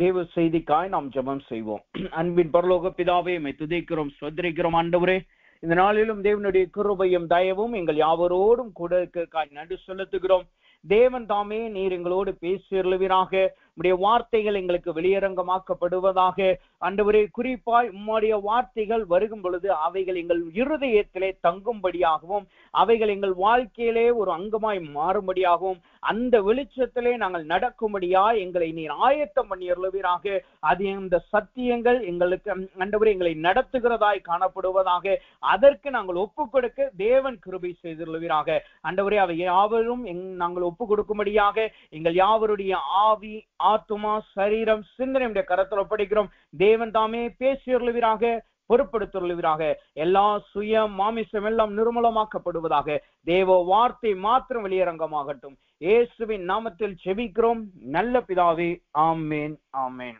தேவ செய்திக்காய் நாம் ஜெபம் செய்வோம். அன்பின் பரலோக பிதாவே, உம்மை துதிக்கிறோம், ஸ்தோத்திரிக்கிறோம் ஆண்டவரே. இந்த நாளிலும் தேவனுடைய கிருபையும் தயவும் எங்கள் யாவரோடும் கூட இருக்கிறதுக்காய் நன்றி செலுத்துகிறோம். தேவன் தாமே நீர் எங்களோடு பேசியருளுவீராக. உம்முடைய வார்த்தைகள் எங்களுக்கு வெளியரங்கமாக்கப்படுவதாக. ஆண்டவரே, குறிப்பாய் உம்முடைய வார்த்தைகள் வருகும் பொழுது அவைகள் எங்கள் இருதயத்திலே தங்கும்படியாகவும் அவைகள் எங்கள் வாழ்க்கையிலே ஒரு அங்கமாய் மாறும்படியாகவும் அந்த வெளிச்சத்திலே நாங்கள் நடக்கும்படியா எங்களை நீர் ஆயத்தம் பண்ணி அருளுவீராக. அது இந்த சத்தியங்கள் எங்களுக்கு ஆண்டவரே எங்களை நடத்துகிறதாய் காணப்படுவதாக. அதற்கு நாங்கள் ஒப்பு கொடுக்க தேவன் கிருபை செய்துள்ளவீராக. ஆண்டவரே, அவை யாவரும் நாங்கள் ஒப்பு கொடுக்கும்படியாக எங்கள் யாவருடைய ஆவி, ஆத்துமா, சரீரம், சிந்தனை கரத்தில் ஒப்படைக்கிறோம். தேவன் தாமே பேசியருளுவீராக, பொறுப்படுத்துவீராக. எல்லா சுய மாமிசம் எல்லாம் நிர்மூலமாக்கப்படுவதாக. தேவ வார்த்தை மாத்திரம் வெளியரங்கமாகட்டும். இயேசுவின் நாமத்தில் செபிக்கிறோம் நல்ல பிதாவே, ஆமேன், ஆமேன்.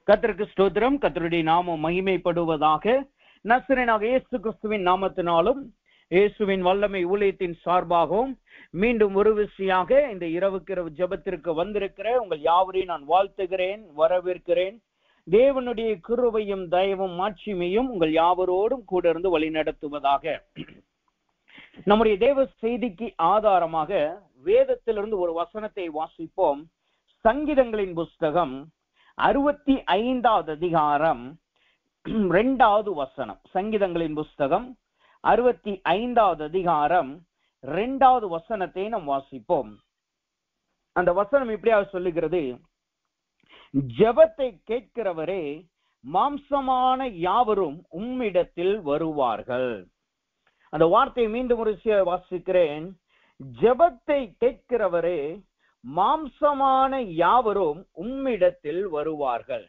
கர்த்தருக்கு ஸ்தோத்திரம். கர்த்தருடைய நாமம் மகிமைப்படுவதாக. நசரேயனாக இயேசு கிறிஸ்துவின் நாமத்தினாலும் இயேசுவின் வல்லமை ஊழியத்தின் சார்பாகவும் மீண்டும் ஒரு விஷயாக இந்த இரவு ஜெபத்திற்கு வந்திருக்கிற உங்கள் யாவரையும் நான் வாழ்த்துகிறேன், வரவேற்கிறேன். தேவனுடைய கிருபையும் தயவும் மாட்சிமையும் உங்கள் யாவரோடும் கூட இருந்து வழி நடத்துவதாக. நம்முடைய தேவ செய்திக்கு ஆதாரமாக வேதத்திலிருந்து ஒரு வசனத்தை வாசிப்போம். சங்கீதங்களின் புஸ்தகம் 65வது அதிகாரம் 2வது வசனம். சங்கீதங்களின் புஸ்தகம் 65வது அதிகாரம் 2வது வசனத்தை நாம் வாசிப்போம். அந்த வசனம் இப்படியாக சொல்லுகிறது: ஜெபத்தை கேட்கிறவரே, மாம்சமான யாவரும் உம்மிடத்தில் வருவார்கள். அந்த வார்த்தையை மீண்டும் ஒரு வாசிக்கிறேன். ஜெபத்தை கேட்கிறவரே, மாம்சமான யாவரும் உம்மிடத்தில் வருவார்கள்.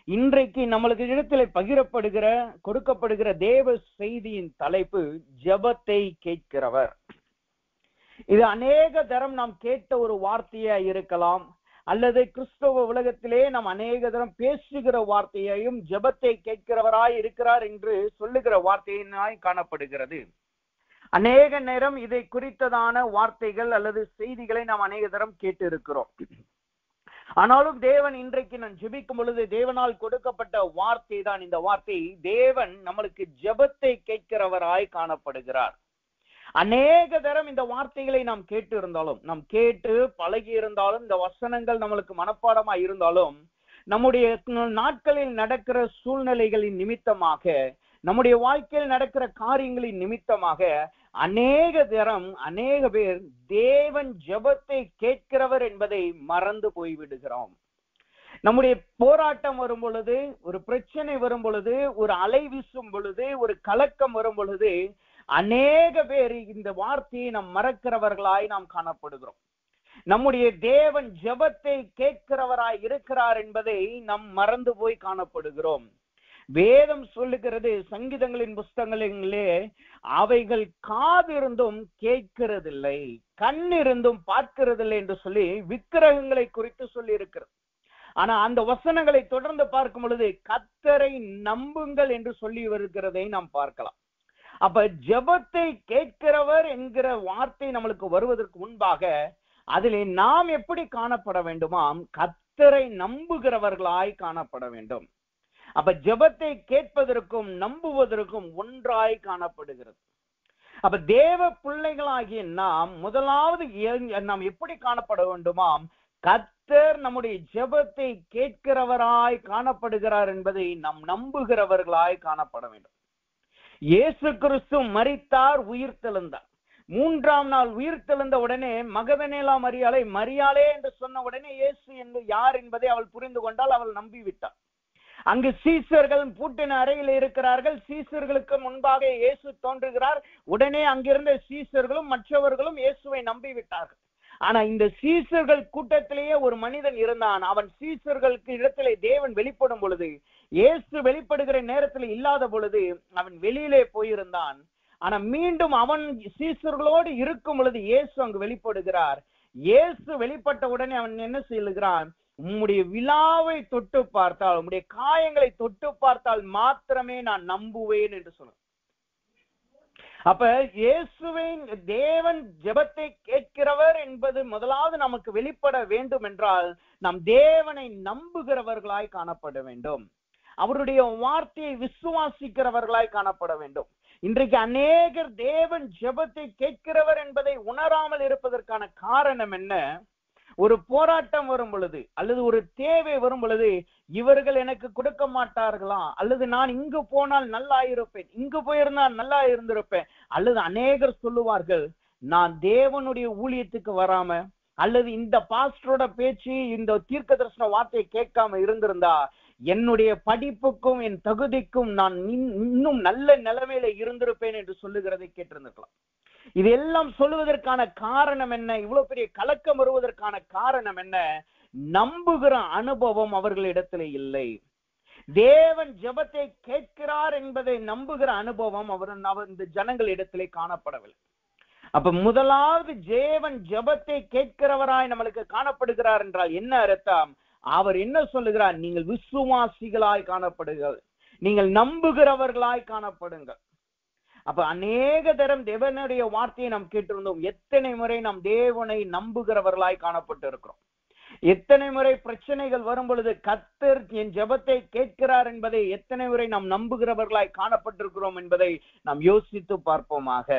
இன்றைக்கு நம்மளுக்கு இடத்துல பகிரப்படுகிற கொடுக்கப்படுகிற தேவ செய்தியின் தலைப்பு ஜெபத்தை கேட்கிறவர். இது அநேக தரம் நாம் கேட்ட ஒரு வார்த்தையா இருக்கலாம், அல்லது கிறிஸ்தவ உலகத்திலே நாம் அநேக தரம் பேசுகிற வார்த்தையையும் ஜெபத்தை கேட்கிறவராய் இருக்கிறார் என்று சொல்லுகிற வார்த்தையினாய் காணப்படுகிறது. அநேக நேரம் இதை குறித்ததான வார்த்தைகள் அல்லது செய்திகளை நாம் அநேக தரம் கேட்டு இருக்கிறோம். ஆனாலும் தேவன் இன்றைக்கு நான் ஜெபிக்கும் பொழுது தேவனால் கொடுக்கப்பட்ட வார்த்தை தான் இந்த வார்த்தை. தேவன் நம்மளுக்கு ஜெபத்தை கேட்கிறவராய் காணப்படுகிறார். அநேக தரம் இந்த வார்த்தைகளை நாம் கேட்டு இருந்தாலும், நாம் கேட்டு பழகி இருந்தாலும், இந்த வசனங்கள் நம்மளுக்கு மனப்பாடமா இருந்தாலும், நம்முடைய நாட்களில் நடக்கிற சூழ்நிலைகளின் நிமித்தமாக, நம்முடைய வாழ்க்கையில் நடக்கிற காரியங்களின் நிமித்தமாக அநேக தரம் அநேக பேர் தேவன் ஜெபத்தை கேட்கிறவர் என்பதை மறந்து போய்விடுகிறோம். நம்முடைய போராட்டம் வரும் பொழுது, ஒரு பிரச்சனை வரும் பொழுது, ஒரு அலை வீசும் பொழுது, ஒரு கலக்கம் வரும் பொழுது அநேக பேர் இந்த வார்த்தையை நாம் மறக்கிறவர்களாய் நாம் காணப்படுகிறோம். நம்முடைய தேவன் ஜெபத்தை கேட்கிறவராய் இருக்கிறார் என்பதை நாம் மறந்து போய் காணப்படுகிறோம். வேதம் சொல்லுகிறது, சங்கீதங்களின் புஸ்தகங்களிலே, அவைகள் காதிருந்தும் கேட்கிறதில்லை, கண் இருந்தும் பார்க்கிறதில்லை என்று சொல்லி விக்கிரகங்களை குறித்து சொல்லி இருக்கிறது. ஆனா அந்த வசனங்களை தொடர்ந்து பார்க்கும் பொழுது கர்த்தரை நம்புங்கள் என்று சொல்லி வருகிறதை நாம் பார்க்கலாம். அப்ப ஜெபத்தை கேட்கிறவர் என்கிற வார்த்தை நம்மளுக்கு வருவதற்கு முன்பாக அதிலே நாம் எப்படி காணப்பட வேண்டுமாம்? கர்த்தரை நம்புகிறவர்களாய் காணப்பட வேண்டும். அப்ப ஜெபத்தை கேட்பதற்கும் நம்புவதற்கும் ஒன்றாய் காணப்படுகிறது. அப்ப தேவ பிள்ளைகளாகிய நாம் முதலாவது நாம் எப்படி காணப்பட வேண்டுமாம்? கர்த்தர் நம்முடைய ஜெபத்தை கேட்கிறவராய் காணப்படுகிறார் என்பதை நாம் நம்புகிறவர்களாய் காணப்பட வேண்டும். இயேசு கிறிஸ்து மரித்தார், உயிர் தெழுந்தார். 3ஆம் நாள் உயிர் தெழுந்த உடனே மகதலேனா மரியாளே என்று சொன்ன உடனே இயேசு என்று யார் என்பதை அவள் புரிந்து கொண்டால் அவள் நம்பிவிட்டார். அங்கு சீசர்கள் பூட்டின அறையில் இருக்கிறார்கள். சீசர்களுக்கு முன்பாக இயேசு தோன்றுகிறார். உடனே அங்கிருந்த சீசர்களும் மற்றவர்களும் இயேசுவை நம்பிவிட்டார்கள். ஆனா இந்த சீசர்கள் கூட்டத்திலேயே ஒரு மனிதன் இருந்தான். அவன் சீசர்களுக்கு இடத்திலே தேவன் வெளிப்படும் பொழுது, இயேசு வெளிப்படுகிற நேரத்தில் இல்லாத பொழுது அவன் வெளியிலே போயிருந்தான். ஆனா மீண்டும் அவன் சீசர்களோடு இருக்கும் பொழுது இயேசு அங்கு வெளிப்படுகிறார். இயேசு வெளிப்பட்ட உடனே அவன் என்ன செய்கிறான்? உம்முடைய விழாவை தொட்டு பார்த்தால், உம்முடைய காயங்களை தொட்டு பார்த்தால் மாத்திரமே நான் நம்புவேன் என்று சொன்னான். அப்ப இயேசுவின் தேவன் ஜெபத்தை கேட்கிறவர் என்பது முதலாவது நமக்கு வெளிப்பட வேண்டும் என்றால் நாம் தேவனை நம்புகிறவர்களாய் காணப்பட வேண்டும். அவருடைய வார்த்தையை விசுவாசிக்கிறவர்களாய் காணப்பட வேண்டும். இன்றைக்கு அநேகர் தேவன் ஜெபத்தை கேட்கிறவர் என்பதை உணராமல் இருப்பதற்கான காரணம் என்ன? ஒரு போராட்டம் வரும் பொழுது அல்லது ஒரு தேவை வரும் பொழுது இவர்கள் எனக்கு கொடுக்க மாட்டார்களா, அல்லது நான் இங்கு போனால் நல்லா இருப்பேன், இங்கு போயிருந்தால் நல்லா இருந்திருப்பேன், அல்லது அநேகர் சொல்லுவார்கள் நான் தேவனுடைய ஊழியத்துக்கு வராம அல்லது இந்த பாஸ்டரோட பேச்சு இந்த தீர்க்க தரிசன வார்த்தையை கேட்காம இருந்திருந்தா என்னுடைய படிப்புக்கும் என் தகுதிக்கும் நான் இன்னும் நல்ல நிலைமையில இருந்திருப்பேன் என்று சொல்லுகிறதை கேட்டிருந்திருக்கலாம். இதெல்லாம் சொல்லுவதற்கான காரணம் என்ன? இவ்வளவு பெரிய கலக்கம் வருவதற்கான காரணம் என்ன? நம்புகிற அனுபவம் அவர்களிடத்துல இல்லை. தேவன் ஜெபத்தை கேட்கிறார் என்பதை நம்புகிற அனுபவம் அவர் இந்த ஜனங்களிடத்திலே காணப்படவில்லை. அப்ப முதலாவது தேவன் ஜெபத்தை கேட்கிறவராய் நம்மளுக்கு காணப்படுகிறார் என்றால் என்ன அர்த்தம்? அவர் என்ன சொல்லுகிறார்? நீங்கள் விசுவாசிகளாய் காணப்படுங்கள், நீங்கள் நம்புகிறவர்களாய் காணப்படுங்கள். அப்ப அநேக தரம் தேவனுடைய வார்த்தையை நாம் கேட்டிருந்தோம். எத்தனை முறை நாம் தேவனை நம்புகிறவர்களாய் காணப்பட்டு இருக்கிறோம். எத்தனை முறை பிரச்சனைகள் வரும் பொழுது கர்த்தர் என் ஜெபத்தை கேட்கிறார் என்பதை எத்தனை முறை நாம் நம்புகிறவர்களாய் காணப்பட்டிருக்கிறோம் என்பதை நாம் யோசித்து பார்ப்போமாக.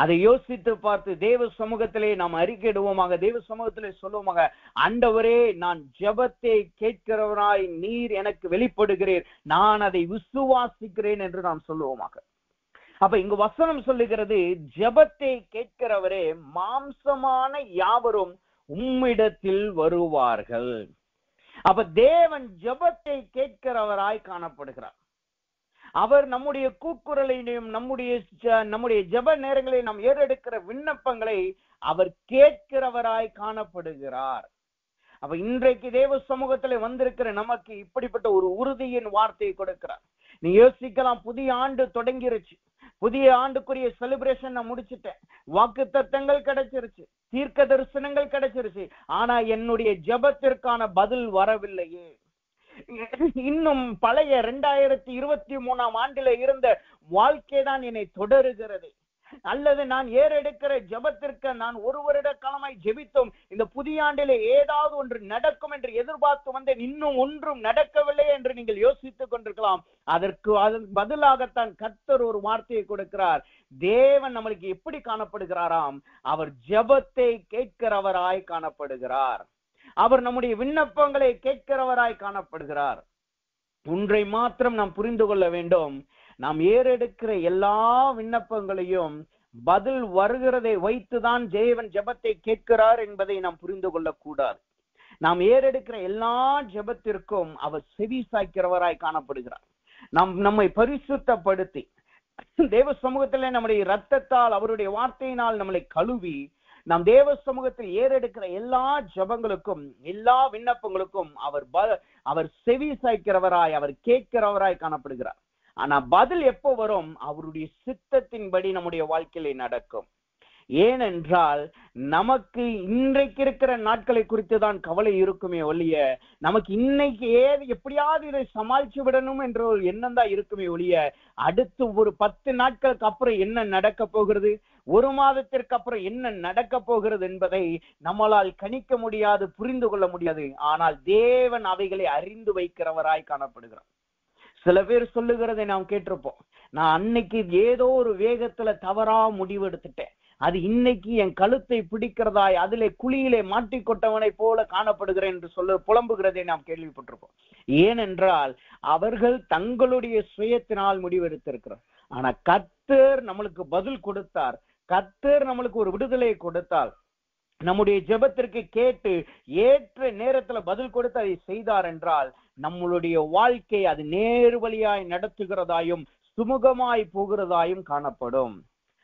அதை யோசித்து பார்த்து தேவ சமூகத்திலே நாம் அறிக்கையிடுவோமாக, தேவ சமூகத்திலே சொல்லுவோமாக, ஆண்டவரே நான் ஜெபத்தை கேட்கிறவராய் நீர் எனக்கு வெளிப்படுகிறீர், நான் அதை விசுவாசிக்கிறேன் என்று நாம் சொல்லுவோமாக. அப்ப இங்கு வசனம் சொல்லுகிறது, ஜெபத்தை கேட்கிறவரே மாம்சமான யாவரும் உம்மிடத்தில் வருவார்கள். அப்ப தேவன் ஜெபத்தை கேட்கிறவராய் காணப்படுகிறார். அவர் நம்முடைய கூக்குரலையும் நம்முடைய ஜெப நேரங்களை நாம் ஏறெடுக்கிற விண்ணப்பங்களை அவர் கேட்கிறவராய் காணப்படுகிறார். அப்ப இன்றைக்கு தேவ சமூகத்துல வந்திருக்கிற நமக்கு இப்படிப்பட்ட ஒரு உறுதியின் வார்த்தையை கொடுக்கிறார். நீ யோசிக்கலாம், புதிய ஆண்டு தொடங்கிருச்சு, புதிய ஆண்டுக்குரிய செலிப்ரேஷன் நான் முடிச்சுட்டேன், வாக்கு தத்தங்கள் கிடைச்சிருச்சு, தீர்க்க தரிசனங்கள் கிடைச்சிருச்சு, ஆனா என்னுடைய ஜெபத்திற்கான பதில் வரவில்லையே. இன்னும் பழைய 2023 ஆண்டில இருந்த வாழ்க்கை தான் என்னை தொடருகிறது. அல்லது நான் ஏறெடுக்கிற ஜெபத்திற்கு நான் ஒரு வருட காலமாய் ஜெபித்தோம், இந்த புதிய ஆண்டிலே ஏதாவது ஒன்று நடக்கும் என்று எதிர்பார்த்து வந்தேன், இன்னும் ஒன்றும் நடக்கவில்லை என்று நீங்கள் யோசித்துக் கொண்டிருக்கலாம். அதற்கு பதிலாகத்தான் கர்த்தர் ஒரு வார்த்தையை கொடுக்கிறார். தேவன் நம்மளுக்கு எப்படி காணப்படுகிறாராம்? அவர் ஜெபத்தை கேட்கிறவராய் காணப்படுகிறார். அவர் நம்முடைய விண்ணப்பங்களை கேட்கிறவராய் காணப்படுகிறார். ஒன்றை மாத்திரம் நாம் புரிந்து கொள்ள வேண்டும், நாம் ஏறெடுக்கிற எல்லா விண்ணப்பங்களையும் பதில் வருகிறதை வைத்துதான் தேவன் ஜெபத்தை கேட்கிறார் என்பதை நாம் புரிந்து கொள்ளக்கூடாது. நாம் ஏறெடுக்கிற எல்லா ஜெபத்திற்கும் அவர் செவி சாய்க்கிறவராய் காணப்படுகிறார். நம்மை பரிசுத்தப்படுத்தி தேவ சமூகத்திலே நம்முடைய இரத்தத்தால் அவருடைய வார்த்தையினால் நம்மளை கழுவி நாம் தேவ சமூகத்தில் ஏறெடுக்கிற எல்லா ஜெபங்களுக்கும் எல்லா விண்ணப்பங்களுக்கும் அவர் செவி சாய்க்கிறவராய் அவர் கேட்கிறவராய் காணப்படுகிறார். ஆனா பதில் எப்போ வரும்? அவருடைய சித்தத்தின்படி நம்முடைய வாழ்க்கையில நடக்கும். ஏனென்றால் நமக்கு இன்றைக்கு இருக்கிற நாட்களை குறித்து தான் கவலை இருக்குமே ஒழிய, நமக்கு இன்னைக்கு எப்படியாவது இதை சமாளிச்சு விடணும் என்ற ஒரு எண்ணம் தான் இருக்குமே ஒழிய, அடுத்து ஒரு 10 நாட்களுக்கு அப்புறம் என்ன நடக்க போகிறது, ஒரு மாதத்திற்கு அப்புறம் என்ன நடக்க போகிறது என்பதை நம்மளால் கணிக்க முடியாது, புரிந்து கொள்ள முடியாது. ஆனால் தேவன் அவைகளை அறிந்து வைக்கிறவராய் காணப்படுகிறார். சில பேர் சொல்லுகிறதை நாம் கேட்டிருப்போம், நான் அன்னைக்கு ஏதோ ஒரு வேகத்துல தவறா முடிவு எடுத்துட்டேன், அது இன்னைக்கு என் கழுத்தை பிடிக்கிறதாய் அதிலே குழியிலே மாட்டிக்கொட்டவனை போல காணப்படுகிறேன் என்று புலம்புகிறதை நாம் கேள்விப்பட்டிருப்போம். ஏனென்றால் அவர்கள் தங்களுடைய சுயத்தினால் முடிவெடுத்திருக்கிறார். ஆனா கர்த்தர் நம்மளுக்கு பதில் கொடுத்தார், கர்த்தர் நம்மளுக்கு ஒரு விடுதலை கொடுத்தார், நம்முடைய ஜெபத்திற்கு கேட்டு ஏற்ற நேரத்துல பதில் கொடுத்து அதை செய்தார் என்றால் நம்மளுடைய வாழ்க்கை அது நேர் வழியாய் நடத்துகிறதாயும் சுமூகமாய் போகிறதாயும் காணப்படும்.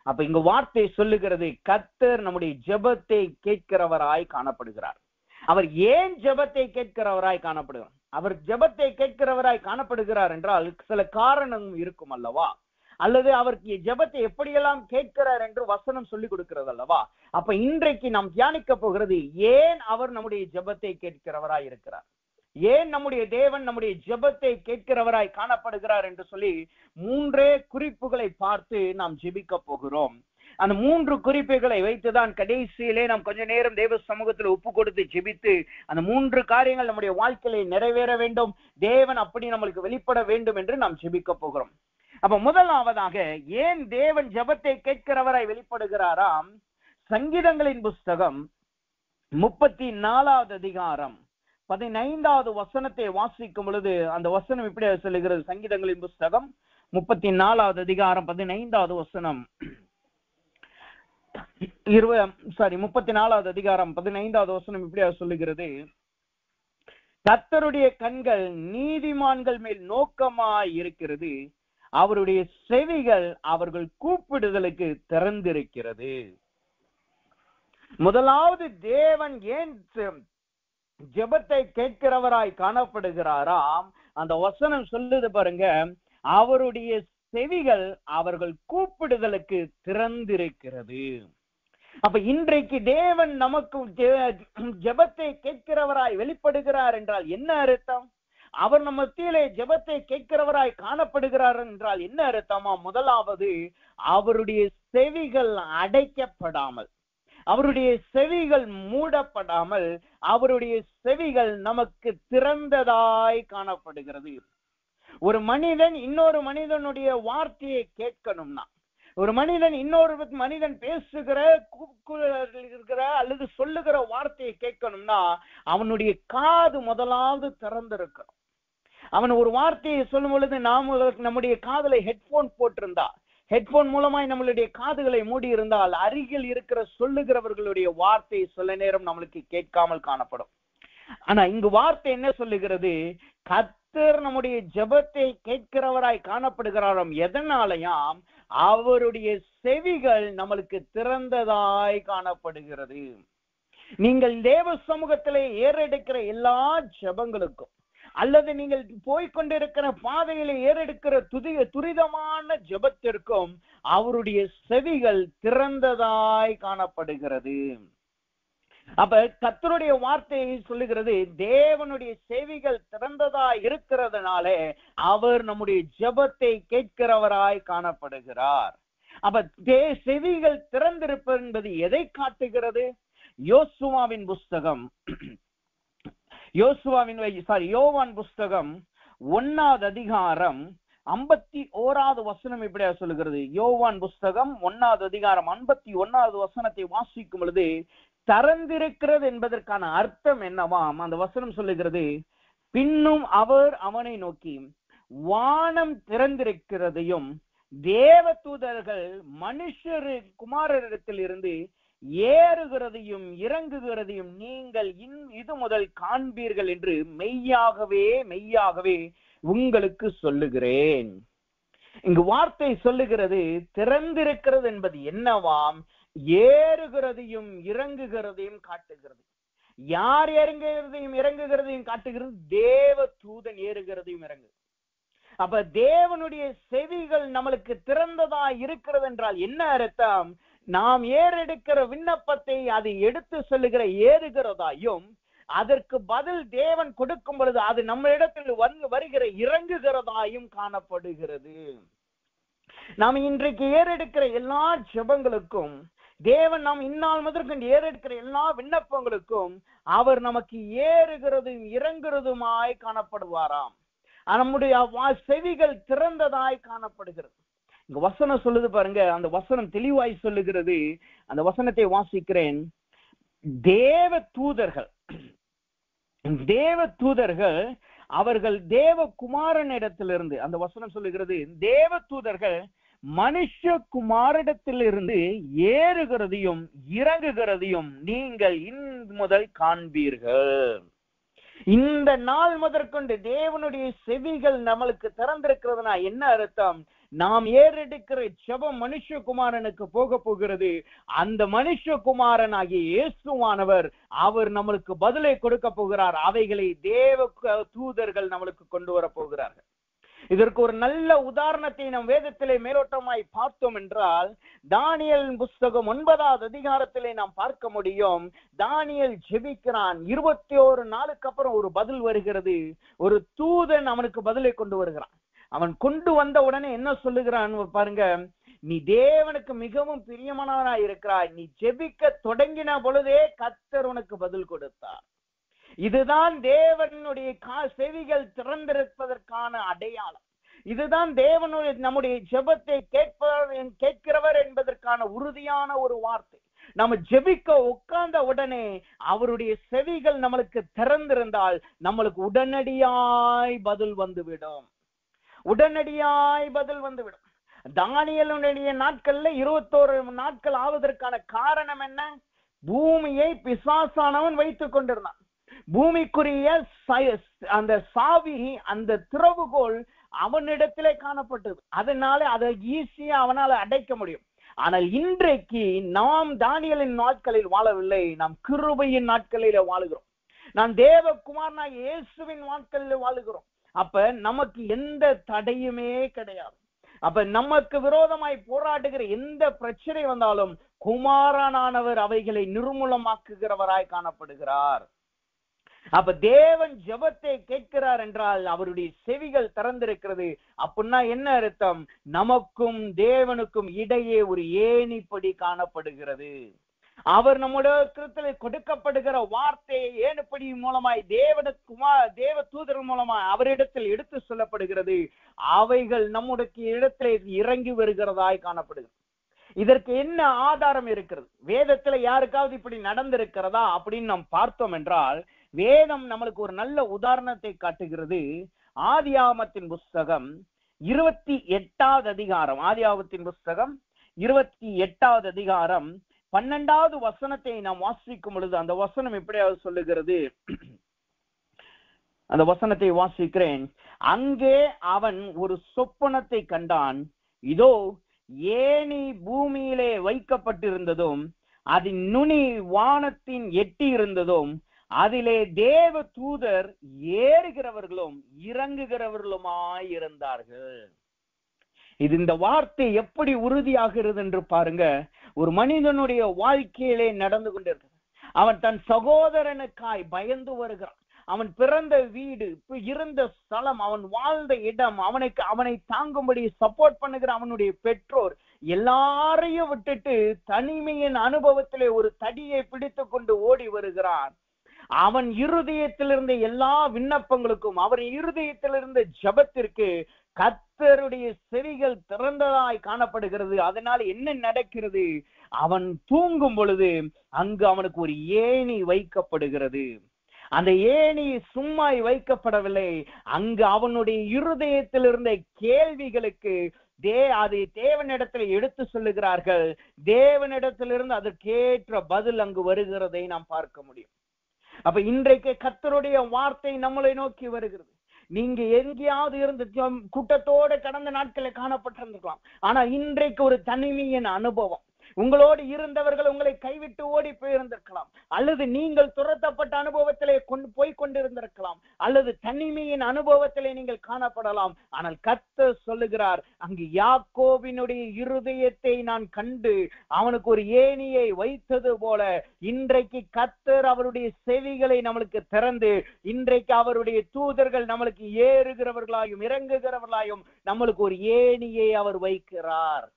அப்ப இங்க வார்த்தை சொல்லுகிறது, கர்த்தர் நம்முடைய ஜெபத்தை கேட்கிறவராய் காணப்படுகிறார். அவர் ஏன் ஜெபத்தை கேட்கிறவராய் காணப்படுகிறார்? அவர் ஜெபத்தை கேட்கிறவராய் காணப்படுகிறார் என்றால் சில காரணம் இருக்கும் அல்லவா? அல்லது அவருக்கு ஜெபத்தை எப்படியெல்லாம் கேட்கிறார் என்று வசனம் சொல்லி கொடுக்கிறது அல்லவா? அப்ப இன்றைக்கு நாம் தியானிக்க போகிறது, ஏன் அவர் நம்முடைய ஜெபத்தை கேட்கிறவராய் இருக்கிறார். ஏன் நம்முடைய தேவன் நம்முடைய ஜெபத்தை கேட்கிறவராய் காணப்படுகிறார் என்று சொல்லி 3 குறிப்புகளை பார்த்து நாம் ஜெபிக்க போகிறோம். அந்த 3 குறிப்புகளை வைத்துதான் கடைசியிலே நாம் கொஞ்ச நேரம் தேவ சமூகத்தில் ஒப்பு கொடுத்து ஜெபித்து அந்த 3 காரியங்கள் நம்முடைய வாழ்க்கையில நிறைவேற வேண்டும், தேவன் அப்படி நம்மளுக்கு வெளிப்பட வேண்டும் என்று நாம் ஜெபிக்க போகிறோம். அப்ப முதலாவதாக ஏன் தேவன் ஜெபத்தை கேட்கிறவராய் வெளிப்படுகிறாராம்? சங்கீதங்களின் புஸ்தகம் 34வது அதிகாரம் 15வது வசனத்தை வாசிக்கும் பொழுது அந்த வசனம் இப்படி சொல்லுகிறது. சங்கீதங்களின் புஸ்தகம் 34வது அதிகாரம் 15வது வசனம் 34வது அதிகாரம் 15வது வசனம் இப்படி சொல்லுகிறது. கர்த்தருடைய கண்கள் நீதிமான்கள் மேல் நோக்கமாய் இருக்கிறது, அவருடைய செவிகள் அவர்கள் கூப்பிடுதலுக்கு திறந்திருக்கிறது. முதலாவது தேவன் ஏன் ஜெபத்தை கேட்கிறவராய் காணப்படுகிறாராம்? அந்த வசனம் சொல்லுது பாருங்க, அவருடைய செவிகள் அவர்கள் கூப்பிடுதலுக்கு திறந்திருக்கிறது. அப்ப இன்றைக்கு தேவன் நமக்கு ஜெபத்தை கேட்கிறவராய் வெளிப்படுகிறார் என்றால் என்ன அர்த்தம்? அவர் நம்ம மத்தியிலே ஜெபத்தை கேட்கிறவராய் காணப்படுகிறார் என்றால் என்ன அர்த்தமா? முதலாவது, அவருடைய செவிகள் அடைக்கப்படாமல், அவருடைய செவிகள் மூடப்படாமல், அவருடைய செவிகள் நமக்கு திறந்ததாய் காணப்படுகிறது. ஒரு மனிதன் இன்னொரு மனிதனுடைய வார்த்தையை கேட்கணும்னா, ஒரு மனிதன் இன்னொரு மனிதன் பேசுகிற அல்லது சொல்லுகிற வார்த்தையை கேட்கணும்னா அவனுடைய காது முதலாவது திறந்திருக்கணும். அவன் ஒரு வார்த்தையை சொல்லும் பொழுது நம்முடைய காதுல ஹெட்போன் போட்டிருந்தா, ஹெட்போன் மூலமாய் நம்மளுடைய காதுகளை மூடி இருந்தால் அருகில் இருக்கிற சொல்லுகிறவர்களுடைய வார்த்தை சில நேரம் நம்மளுக்கு கேட்காமல் காணப்படும். ஆனா இங்கு வார்த்தை என்ன சொல்லுகிறது? கர்த்தர் நம்முடைய ஜெபத்தை கேட்கிறவராய் காணப்படுகிறாராம். எதனாலயாம்? அவருடைய செவிகள் நம்மளுக்கு திறந்ததாய் காணப்படுகிறது. நீங்கள் தேவ சமூகத்திலே ஏறெடுக்கிற எல்லா ஜெபங்களுக்கும் அல்லது நீங்கள் போய்கொண்டிருக்கிற பாதையில ஏறெடுக்கிற துரிதமான ஜெபத்திற்கும் அவருடைய செவிகள் திறந்ததாய் காணப்படுகிறது. அப்ப கர்த்தருடைய வார்த்தையை சொல்லுகிறது, தேவனுடைய செவிகள் திறந்ததாய் இருக்கிறதுனாலே அவர் நம்முடைய ஜெபத்தை கேட்கிறவராய் காணப்படுகிறார். அப்ப செவிகள் திறந்திருப்பது என்பது எதை காட்டுகிறது? யோவான் புஸ்தகம் 1வது அதிகாரம் 51வது வசனம் இப்படியா சொல்லுகிறது. யோவான் புஸ்தகம் 1வது அதிகாரம் 51வது வசனத்தை வாசிக்கும் பொழுது திறந்திருக்கிறது என்பதற்கான அர்த்தம் என்னவாம்? அந்த வசனம் சொல்லுகிறது, பின்னும் அவர் அவனை நோக்கி, வானம் திறந்திருக்கிறதையும் தேவ தூதர்கள் மனுஷரு குமாரரிடத்தில் இருந்து ஏறுகிறதையும் இறங்குகிறதையும் நீங்கள் இது முதல் காண்பீர்கள் என்று மெய்யாகவே மெய்யாகவே உங்களுக்கு சொல்லுகிறேன். இங்கு வார்த்தை சொல்லுகிறது, திறந்திருக்கிறது என்பது என்னவாம்? ஏறுகிறதையும் இறங்குகிறதையும் காட்டுகிறது. யார் ஏறுகிறதையும் இறங்குகிறதையும் காட்டுகிறது? தேவ தூதன் ஏறுகிறதையும் இறங்கு. அப்ப தேவனுடைய செவிகள் நம்மளுக்கு திறந்ததா இருக்கிறது என்றால் என்ன அர்த்தம்? நாம் ஏறெடுக்கிற விண்ணப்பத்தை அது எடுத்து சொல்லுகிற ஏறுகிறதாயும், அதற்கு பதில் தேவன் கொடுக்கும் பொழுது அது நம்ம இடத்தில் வருகிற இறங்குகிறதாயும் காணப்படுகிறது. நாம் இன்றைக்கு ஏறெடுக்கிற எல்லா ஜெபங்களுக்கும் தேவன் நாம் இந்நாள் முதற்கொண்டு ஏறெடுக்கிற எல்லா விண்ணப்பங்களுக்கும் அவர் நமக்கு ஏறுகிறதும் இறங்குறதுமாய் காணப்படுவாராம். நம்முடைய செவிகள் திறந்ததாய் காணப்படுகிறது. இங்க வசனம் சொல்லுது பாருங்க, அந்த வசனம் தெளிவாய் சொல்லுகிறது. அந்த வசனத்தை வாசிக்கிறேன். தேவ தூதர்கள் அவர்கள் தேவ குமாரனிடத்திலிருந்து, அந்த வசனம் சொல்லுகிறது, தேவ தூதர்கள் மனுஷ குமாரிடத்திலிருந்து ஏறுகிறதையும் இறங்குகிறதையும் நீங்கள் இன்று முதல் காண்பீர்கள். இந்த நாள் முதற்கொண்டு தேவனுடைய செவிகள் நம்மளுக்கு திறந்திருக்கிறதுனா என்ன அர்த்தம்? நாம் ஏறெடுக்கிற ஜெபம் மனுஷகுமாரனுக்கு போக போகிறது. அந்த மனுஷகுமாரன் ஆகிய இயேசுவானவர் அவர் நம்மளுக்கு பதிலை கொடுக்க போகிறார். அவைகளை தேவ தூதர்கள் நம்மளுக்கு கொண்டு வர போகிறார்கள். இதற்கு ஒரு நல்ல உதாரணத்தை நம் வேதத்திலே மேலோட்டமாய் பார்த்தோம் என்றால், தானியேல் புஸ்தகம் 9வது அதிகாரத்திலே நாம் பார்க்க முடியும். தானியேல் ஜெபிக்கிறான். 21 நாளுக்கு அப்புறம் ஒரு பதில் வருகிறது. ஒரு தூதன் அவனுக்கு பதிலை கொண்டு வருகிறான். அவன் கொண்டு வந்த உடனே என்ன சொல்லுகிறான் பாருங்க, நீ தேவனுக்கு மிகவும் பிரியமானவனாய் இருக்கிறாய், நீ ஜெபிக்க தொடங்கின பொழுதே கர்த்தர் உனக்கு பதில் கொடுத்தார். இதுதான் தேவனுடைய செவிகள் திறந்திருப்பதற்கான அடையாளம். இதுதான் தேவனுடைய நம்முடைய ஜெபத்தை கேட்கிறவர் என்பதற்கான உறுதியான ஒரு வார்த்தை. நம்ம ஜெபிக்க உட்கார்ந்த உடனே அவருடைய செவிகள் நம்மளுக்கு திறந்திருந்தால் நம்மளுக்கு உடனடியாய் பதில் வந்துவிடும். உடனடியாய் பதில் வந்துவிடும். தானியேலுடைய நாட்கள்ல 21 நாட்கள் ஆவதற்கான காரணம் என்ன? பூமியை பிசாசானவன் வைத்துக் கொண்டிருந்தான். பூமிக்குரிய அந்த சாவி, அந்த திறவுகோல் அவனிடத்திலே காணப்பட்டது. அதனால அதை ஈஸியா அவனால அடைக்க முடியும். ஆனால் இன்றைக்கு நாம் தானியேலின் நாட்களில் வாழவில்லை, நாம் கிருபையின் நாட்களில வாழுகிறோம். நாம் தேவகுமாரனாகிய இயேசுவின் நாட்களில் வாழுகிறோம். அப்ப நமக்கு எந்த தடையுமே கிடையாது. அப்ப நமக்கு விரோதமாய் போராடுகிற எந்த பிரச்சனை வந்தாலும் குமாரனானவர் அவைகளை நிர்மூலமாக்குகிறவராய் காணப்படுகிறார். அப்ப தேவன் ஜெபத்தை கேட்கிறார் என்றால் அவருடைய செவிகள் திறந்திருக்கிறது. அப்படின்னா என்ன அர்த்தம்? நமக்கும் தேவனுக்கும் இடையே ஒரு ஏணிப்படி காணப்படுகிறது. அவர் நம்முடைய கொடுக்கப்படுகிற வார்த்தையை ஏணிப்படி மூலமாய் தேவ தூதர் மூலமாய் அவரிடத்தில் எடுத்து சொல்லப்படுகிறது. அவைகள் நம்முடைய இடத்திலே இறங்கி வருகிறதாய் காணப்படுகிறது. இதற்கு என்ன ஆதாரம் இருக்கிறது? வேதத்துல யாருக்காவது இப்படி நடந்திருக்கிறதா அப்படின்னு நாம் பார்த்தோம் என்றால், வேதம் நம்மளுக்கு ஒரு நல்ல உதாரணத்தை காட்டுகிறது. ஆதியாகமத்தின் புஸ்தகம் 28வது அதிகாரம், ஆதியாகமத்தின் புஸ்தகம் 28வது அதிகாரம் 12வது வசனத்தை நாம் வாசிக்கும் பொழுது அந்த வசனம் எப்படியாவது சொல்லுகிறது. அந்த வசனத்தை வாசிக்கிறேன். அங்கே அவன் ஒரு சொப்பனத்தை கண்டான். இதோ ஏணி பூமியிலே வைக்கப்பட்டிருந்ததும் அதன் நுனி வானத்தின் எட்டி இருந்ததும் அதிலே தேவ தூதர் ஏறுகிறவர்களும் இறங்குகிறவர்களுமாயிருந்தார்கள். இது இந்த வார்த்தை எப்படி உறுதியாகிறது என்று பாருங்க. ஒரு மனிதனுடைய வாழ்க்கையிலே நடந்து கொண்டிருக்கிறது. அவன் தன் சகோதரனுக்காய் பயந்து வருகிறான். அவன் பிறந்த வீடு, இருந்த ஸ்தலம், அவன் வாழ்ந்த இடம், அவனை தாங்கும்படி சப்போர்ட் பண்ணுகிற அவனுடைய பெற்றோர் எல்லாரையும் விட்டுட்டு தனிமையின் அனுபவத்திலே ஒரு தடியை பிடித்து கொண்டு ஓடி வருகிறான். அவன் இருதயத்தில் இருந்த எல்லா விண்ணப்பங்களுக்கும், அவன் இருதயத்தில் இருந்த ஜபத்திற்கு கர்த்தருடைய செவிகள் திறந்ததாய் காணப்படுகிறது. அதனால என்ன நடக்கிறது? அவன் தூங்கும் பொழுது அங்கு அவனுக்கு ஒரு ஏணி வைக்கப்படுகிறது. அந்த ஏணி சும்மா வைக்கப்படவில்லை. அங்கு அவனுடைய இருதயத்தில் இருந்த கேள்விகளுக்கு அது தேவனிடத்தில் எடுத்து சொல்லுகிறார்கள். தேவனிடத்திலிருந்து அதற்கேற்ற பதில் அங்கு வருகிறதை நாம் பார்க்க முடியும். அப்ப இன்றைக்கு கர்த்தருடைய வார்த்தை நம்மளை நோக்கி வருகிறது. நீங்க எங்கேயாவது இருந்து கூட்டத்தோட கடந்த நாட்களில் காணப்பட்டிருந்திருக்கலாம். ஆனா இன்றைக்கு ஒரு தனிமையின் அனுபவம். உங்களோடு இருந்தவர்கள் உங்களை கைவிட்டு ஓடி போயிருந்திருக்கலாம், அல்லது நீங்கள் துரத்தப்பட்ட அனுபவத்திலே போய் கொண்டிருந்திருக்கலாம், அல்லது தனிமையின் அனுபவத்திலே நீங்கள் காணப்படலாம். ஆனால் கர்த்தர் சொல்லுகிறார், அங்கு யாக்கோபினுடைய இருதயத்தை நான் கண்டு அவனுக்கு ஒரு ஏணியை வைத்தது போல இன்றைக்கு கர்த்தர் அவருடைய செவிகளை நம்மளுக்கு திறந்து இன்றைக்கு அவருடைய தூதர்கள் நம்மளுக்கு ஏறுகிறவர்களாயும் இறங்குகிறவர்களாயும் நம்மளுக்கு ஒரு ஏணியை அவர் வைக்கிறார்.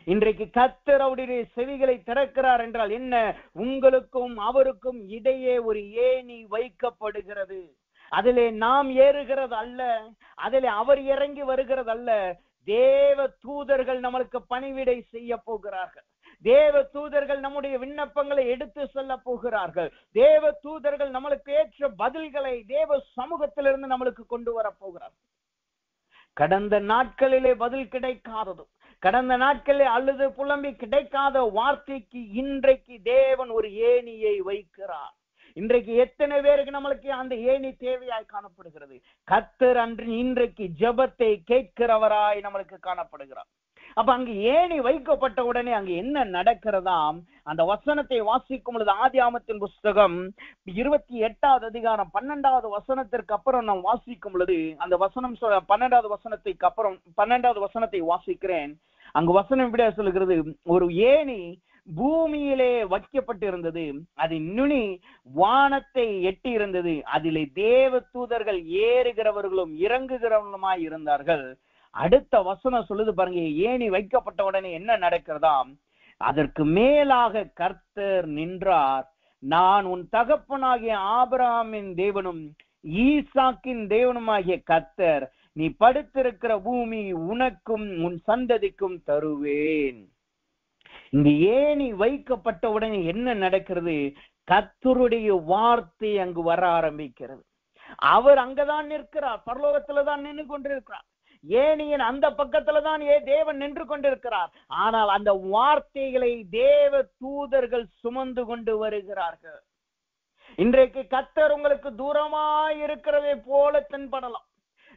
இன்றைக்கு கர்த்தர் அவருடைய செவிகளை திறக்கிறார் என்றால் என்ன? உங்களுக்கும் அவருக்கும் இடையே ஒரு ஏணி வைக்கப்படுகிறது. அதிலே நாம் ஏறுகிறது அல்ல, அதிலே அவர் இறங்கி வருகிறது அல்ல. தேவ தூதர்கள் நம்மளுக்கு பணிவிடை செய்ய போகிறார்கள். தேவ தூதர்கள் நம்முடைய விண்ணப்பங்களை எடுத்து சொல்ல போகிறார்கள். தேவ தூதர்கள் நம்மளுக்கு ஏற்ற பதில்களை தேவ சமூகத்திலிருந்து நம்மளுக்கு கொண்டு வர போகிறார்கள். கடந்த நாட்களிலே பதில் கிடைக்காததும், கடந்த நாட்களில் அழுது புலம்பி கிடைக்காத வார்த்தைக்கு இன்றைக்கு தேவன் ஒரு ஏணியை வைக்கிறார். இன்றைக்கு எத்தனை பேருக்கு நம்மளுக்கு அந்த ஏணி தேவையாய் காணப்படுகிறது? கர்த்தர் இன்றைக்கு ஜெபத்தை கேட்கிறவராய் நம்மளுக்கு காணப்படுகிறார். அப்ப அங்கு ஏணி வைக்கப்பட்ட உடனே அங்கு என்ன நடக்கிறதாம்? அந்த வசனத்தை வாசிக்கும் பொழுது ஆதியாகமத்தின் புஸ்தகம் 28வது அதிகாரம் 12வது வசனத்திற்கு அப்புறம் நாம் வாசிக்கும் பொழுது, அந்த வசனம் 12வது வசனத்துக்கு அப்புறம் 12வது வசனத்தை வாசிக்கிறேன். அங்கு வசனம் இப்படி சொல்லுகிறது, ஒரு ஏணி பூமியிலே வைக்கப்பட்டிருந்தது, அதன் நுனி வானத்தை எட்டி இருந்தது, அதிலே தேவ தூதர்கள் ஏறுகிறவர்களும் இறங்குகிறவர்களுமாய் இருந்தார்கள். அடுத்த வசனம் சொல்லுது பாருங்க, ஏணி வைக்கப்பட்ட உடனே என்ன நடக்கிறதாம்? அதற்கு மேலாக கர்த்தர் நின்றார். நான் உன் தகப்பனாகிய ஆபிரகாமின் தேவனும் ஈசாக்கின் தேவனுமாகிய கர்த்தர், நீ படுத்திருக்கிற பூமி உனக்கும் உன் சந்ததிக்கும் தருவேன். இங்கு ஏணி வைக்கப்பட்ட உடனே என்ன நடக்கிறது? கர்த்தருடைய வார்த்தை அங்கு வர ஆரம்பிக்கிறது. அவர் அங்கதான் நிற்கிறார், பரலோகத்துலதான் நின்று கொண்டிருக்கிறார். ஏணியின் அந்த பக்கத்துலதான் தேவன் நின்று கொண்டிருக்கிறார். ஆனால் அந்த வார்த்தைகளை தேவ தூதர்கள் சுமந்து கொண்டு வருகிறார்கள். இன்றைக்கு கர்த்தர் உங்களுக்கு தூரமாய் இருக்கிறதை போல தென்படலாம்.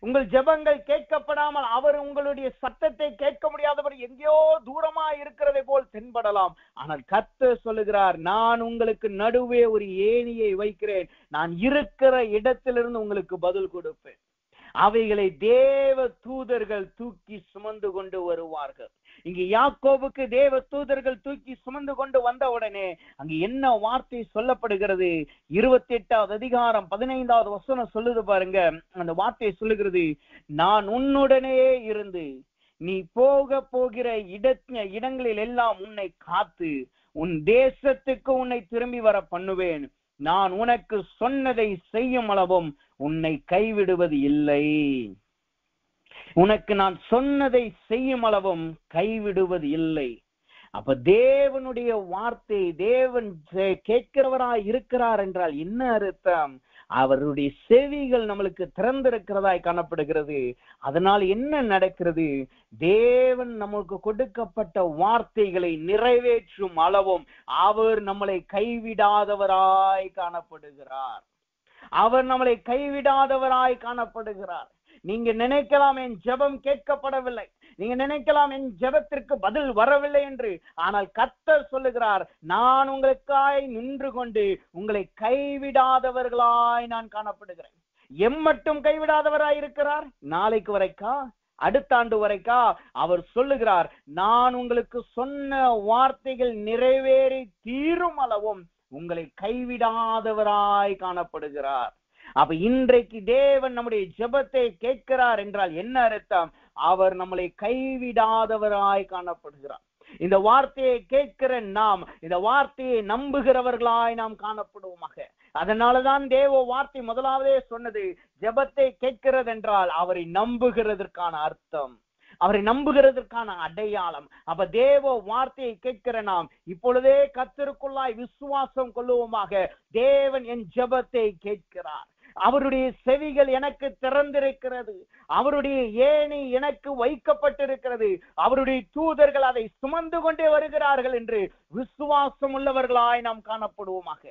உங்கள் ஜெபங்கள் கேட்கப்படாமல் அவர் உங்களுடைய சத்தத்தை கேட்க முடியாதவர் எங்கேயோ தூரமாய் இருக்கிறதை போல் தென்படலாம். ஆனால் கர்த்தர் சொல்லுகிறார், நான் உங்களுக்கு நடுவே ஒரு ஏணியை வைக்கிறேன், நான் இருக்கிற இடத்திலிருந்து உங்களுக்கு பதில் கொடுப்பேன். அவைகளை தேவ தூதர்கள் தூக்கி சுமந்து கொண்டு வருவார்கள். இங்கு யாக்கோபுக்கு தேவ தூதர்கள் தூக்கி சுமந்து கொண்டு வந்த உடனே அங்கு என்ன வார்த்தை சொல்லப்படுகிறது? 28வது அதிகாரம் 15வது வசனம் சொல்லுது பாருங்க. அந்த வார்த்தையை சொல்லுகிறது, நான் உன்னுடனே இருந்து நீ போகிற இடங்களில் எல்லாம் உன்னை காத்து உன் தேசத்துக்கு உன்னை திரும்பி வர பண்ணுவேன். நான் உனக்கு சொன்னதை செய்யும் அளவும் உன்னை கைவிடுவது இல்லை. உனக்கு நான் சொன்னதை செய்யும் அளவும் கைவிடுவது இல்லை. அப்ப தேவனுடைய வார்த்தை, தேவன் கேட்கிறவராய் இருக்கிறார் என்றால் என்ன அர்த்தம்? அவருடைய செவிகள் நம்மளுக்கு திறந்திருக்கிறதாய் காணப்படுகிறது. அதனால் என்ன நடக்கிறது? தேவன் நமக்கு கொடுக்கப்பட்ட வார்த்தைகளை நிறைவேற்றும் அளவும் அவர் நம்மளை கைவிடாதவராய் காணப்படுகிறார். அவர் நம்மளை கைவிடாதவராய் காணப்படுகிறார். நீங்க நினைக்கலாம் என் ஜெபம் கேட்கப்படவில்லை, நீங்க நினைக்கலாம் என் ஜெபத்திற்கு பதில் வரவில்லை என்று. ஆனால் கர்த்தர் சொல்லுகிறார், நான் உங்களுக்காய் நின்று கொண்டு உங்களை கைவிடாதவர்களாய் நான் காணப்படுகிறேன். எம்மட்டும் கைவிடாதவராய் இருக்கிறார். நாளைக்கு வரைக்கா, அடுத்த ஆண்டு வரைக்கா? அவர் சொல்லுகிறார், நான் உங்களுக்கு சொன்ன வார்த்தைகள் நிறைவேறி தீரும் அளவும் உங்களை கைவிடாதவராய் காணப்படுகிறார். அப்ப இன்றைக்கு தேவன் நம்முடைய ஜெபத்தை கேட்கிறார் என்றால் என்ன அர்த்தம்? அவர் நம்மளை கைவிடாதவராய் காணப்படுகிறார். இந்த வார்த்தையை கேட்கிற நாம், இந்த வார்த்தையை நம்புகிறவர்களாய் நாம் காணப்படுவோமாக. அதனாலதான் தேவ வார்த்தை முதலாவதே சொன்னது, ஜெபத்தை கேட்கிறது என்றால் அவரை நம்புகிறதற்கான அர்த்தம், அவரை நம்புகிறதற்கான அடையாளம். அப்ப தேவ வார்த்தையை கேட்கிற நாம் இப்பொழுதே கர்த்தருக்குள்ளாய் விசுவாசம் கொள்ளுவோமாக. தேவன் என் ஜெபத்தை கேட்கிறார், அவருடைய செவிகள் எனக்கு திறந்திருக்கிறது, அவருடைய ஏணி எனக்கு வைக்கப்பட்டிருக்கிறது, அவருடைய தூதர்கள் அதை சுமந்து கொண்டே வருகிறார்கள் என்று விசுவாசம் உள்ளவர்களாய் நாம் காணப்படுவோமாக.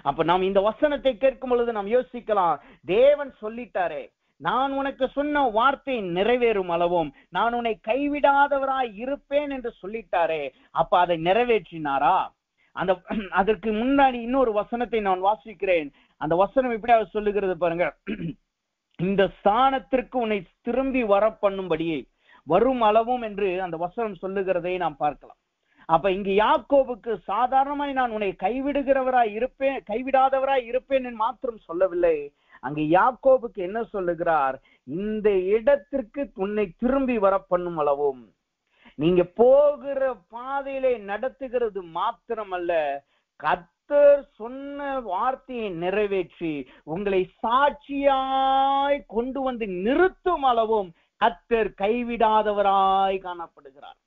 அப்ப நாம் இந்த வசனத்தை கேட்கும் பொழுது நாம் யோசிக்கலாம், தேவன் சொல்லிட்டாரே, நான் உனக்கு சொன்ன வார்த்தை நிறைவேறும் அளவும் நான் உன்னை கைவிடாதவராய் இருப்பேன் என்று சொல்லிட்டாரே, அப்ப அதை நிறைவேற்றினாரா? அதற்கு முன்னாடி இன்னொரு வசனத்தை நான் வாசிக்கிறேன். அந்த வசனம் இப்படி சொல்லுகிறது பாருங்க, இந்த ஸ்தானத்திற்கு உன்னை திரும்பி வர பண்ணும்படியே வரும் அளவும் என்று அந்த வசனம் சொல்லுகிறதை நாம் பார்க்கலாம். அப்ப இங்கு யாக்கோபுக்கு சாதாரணமாய் நான் உன்னை கைவிடுகிறவராய் இருப்பேன், கைவிடாதவராய் இருப்பேன் என்று மாத்திரம் சொல்லவில்லை. அங்கு யாக்கோபுக்கு என்ன சொல்லுகிறார்? இந்த இடத்திற்கு உன்னை திரும்பி வர பண்ணும் அளவும், நீங்க போகிற பாதையிலே நடத்துகிறது மாத்திரமல்ல, கர்த்தர் சொன்ன வார்த்தையை நிறைவேற்றி உங்களை சாட்சியாய் கொண்டு வந்து நிறுத்தும் அளவும் கர்த்தர் கைவிடாதவராய் காணப்படுகிறார்.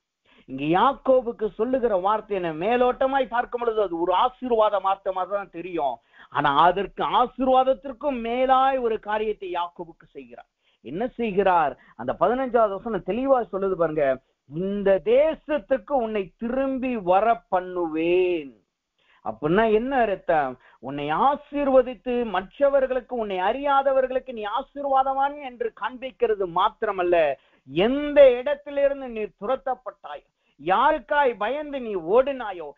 இங்க யாக்கோபுக்கு சொல்லுகிற வார்த்தை என்ன? மேலோட்டமாய் பார்க்கும் பொழுது அது ஒரு ஆசீர்வாத வார்த்தை மாதிரி தான் தெரியும். ஆனா அதற்கு ஆசீர்வாதத்திற்கும் மேலாய் ஒரு காரியத்தை யாக்கோபுக்கு செய்கிறார். என்ன செய்கிறார்? அந்த 15வது வசனம் தெளிவா சொல்லுது பாருங்க, இந்த தேசத்துக்கு உன்னை திரும்பி வர பண்ணுவேன். அப்படின்னா என்ன அர்த்தம்? உன்னை ஆசீர்வதித்து மற்றவர்களுக்கு, உன்னை அறியாதவர்களுக்கு நீ ஆசீர்வாதவான் என்று காண்பிக்கிறது மாத்திரமல்ல, எந்த இடத்திலிருந்து நீ துரத்தப்பட்டாய், யாருக்காய் பயந்து நீ ஓடினாயோ,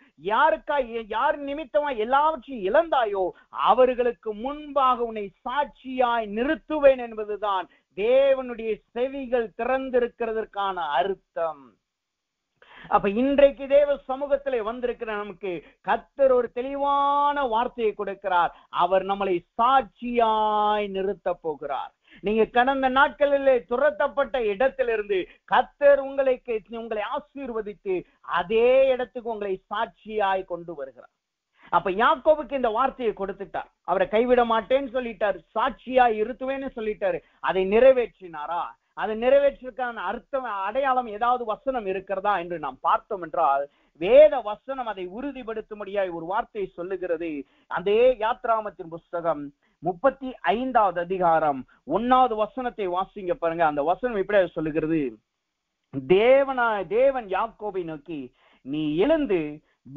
யார் நிமித்தமா எல்லாவற்றையும் இழந்தாயோ, அவர்களுக்கு முன்பாக உன்னை சாட்சியாய் நிறுத்துவேன் என்பதுதான் தேவனுடைய செவிகள் திறந்திருக்கிறதற்கான அர்த்தம். அப்ப இன்றைக்கு தேவ சமூகத்திலே வந்திருக்கிற நமக்கு கர்த்தர் ஒரு தெளிவான வார்த்தையை கொடுக்கிறார். அவர் நம்மளை சாட்சியாய் நிறுத்த போகிறார். நீங்க கடந்த நாட்களிலே துரத்தப்பட்ட இடத்திலிருந்து கர்த்தர் உங்களை ஆசீர்வதித்து அதே இடத்துக்கு உங்களை சாட்சியாய் கொண்டு வருகிறார். அப்ப யாக்கோபுக்கு இந்த வார்த்தையை கொடுத்துட்டார். அவரை கைவிட மாட்டேன்னு சொல்லிட்டாரு, சாட்சியாய் இருத்துவேன்னு சொல்லிட்டாரு. அதை நிறைவேற்றினாரா? அதை நிறைவேற்றிருக்கான அர்த்தம், அடையாளம் ஏதாவது வசனம் இருக்கிறதா என்று நாம் பார்த்தோம் என்றால், வேத வசனம் அதை உறுதிப்படுத்தும்படியாய் ஒரு வார்த்தையை சொல்லுகிறது. அதே யாத்ராமத்தின் புஸ்தகம் 35வது அதிகாரம் 1வது வசனத்தை வாசிங்க பாருங்க. அந்த வசனம் இப்படி சொல்லுகிறது, தேவன் யாக்கோபை நோக்கி, நீ எழுந்து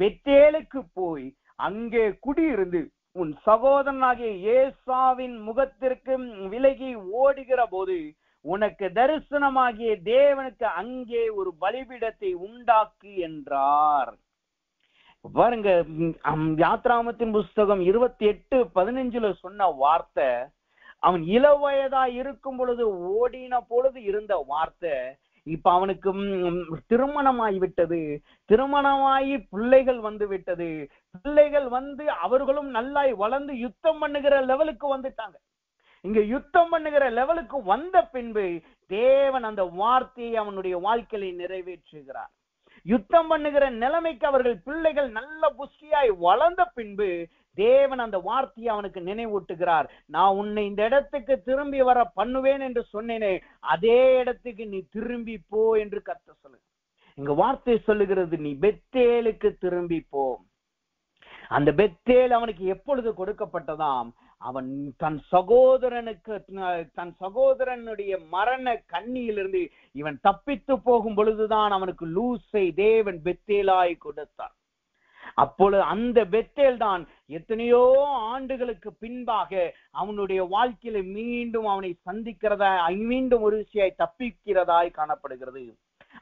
பெத்தேலுக்கு போய் அங்கே குடியிருந்து உன் சகோதரனாகிய ஏசாவின் முகத்திற்கு விலகி ஓடுகிற போது உனக்கு தரிசனமாகிய தேவனுக்கு அங்கே ஒரு பலிபீடத்தை உண்டாக்கு என்றார். பாருங்க, யாத்ராமத்தின் புஸ்தகம் 28:15 சொன்ன வார்த்தை அவன் இளவயதா இருக்கும் பொழுது ஓடின பொழுது இருந்த வார்த்தை. இப்ப அவனுக்கு திருமணமாகி விட்டது, திருமணமாகி பிள்ளைகள் வந்து விட்டது, பிள்ளைகள் வந்து அவர்களும் நல்லா வளர்ந்து யுத்தம் பண்ணுகிற லெவலுக்கு வந்துட்டாங்க. இங்க யுத்தம் பண்ணுகிற லெவலுக்கு வந்த பின்பு தேவன் அந்த வார்த்தையை அவனுடைய வாழ்க்கையை நிறைவேற்றுகிறார். யுத்தம் பண்ணுகிற நிலைமைக்கு அவர்கள் பிள்ளைகள் நல்ல புஷ்டியாய் வளர்ந்த பின்பு தேவன் அந்த வார்த்தையை அவனுக்கு நினைவூட்டுகிறார். நான் உன்னை இந்த இடத்துக்கு திரும்பி வர பண்ணுவேன் என்று சொன்னேனே, அதே இடத்துக்கு நீ திரும்பி போ என்று கர்த்தர் சொல்லுங்க. இங்க வார்த்தை சொல்லுகிறது, நீ பெத்தேலுக்கு திரும்பி போ. அந்த பெத்தேல் அவனுக்கு எப்பொழுது கொடுக்கப்பட்டதாம்? அவன் தன் சகோதரனுடைய மரண கண்ணியிலிருந்து இவன் தப்பித்து போகும் பொழுதுதான் அவனுக்கு லூசை தேவன் பெத்தேலாய் கொடுத்தார். அப்பொழுது அந்த பெத்தேல் தான் எத்தனையோ ஆண்டுகளுக்கு பின்பாக அவனுடைய வாழ்க்கையில மீண்டும் அவனை சந்திக்கிறதா, மீண்டும் ஒரு விஷயம் தப்பிக்கிறதாய் காணப்படுகிறது.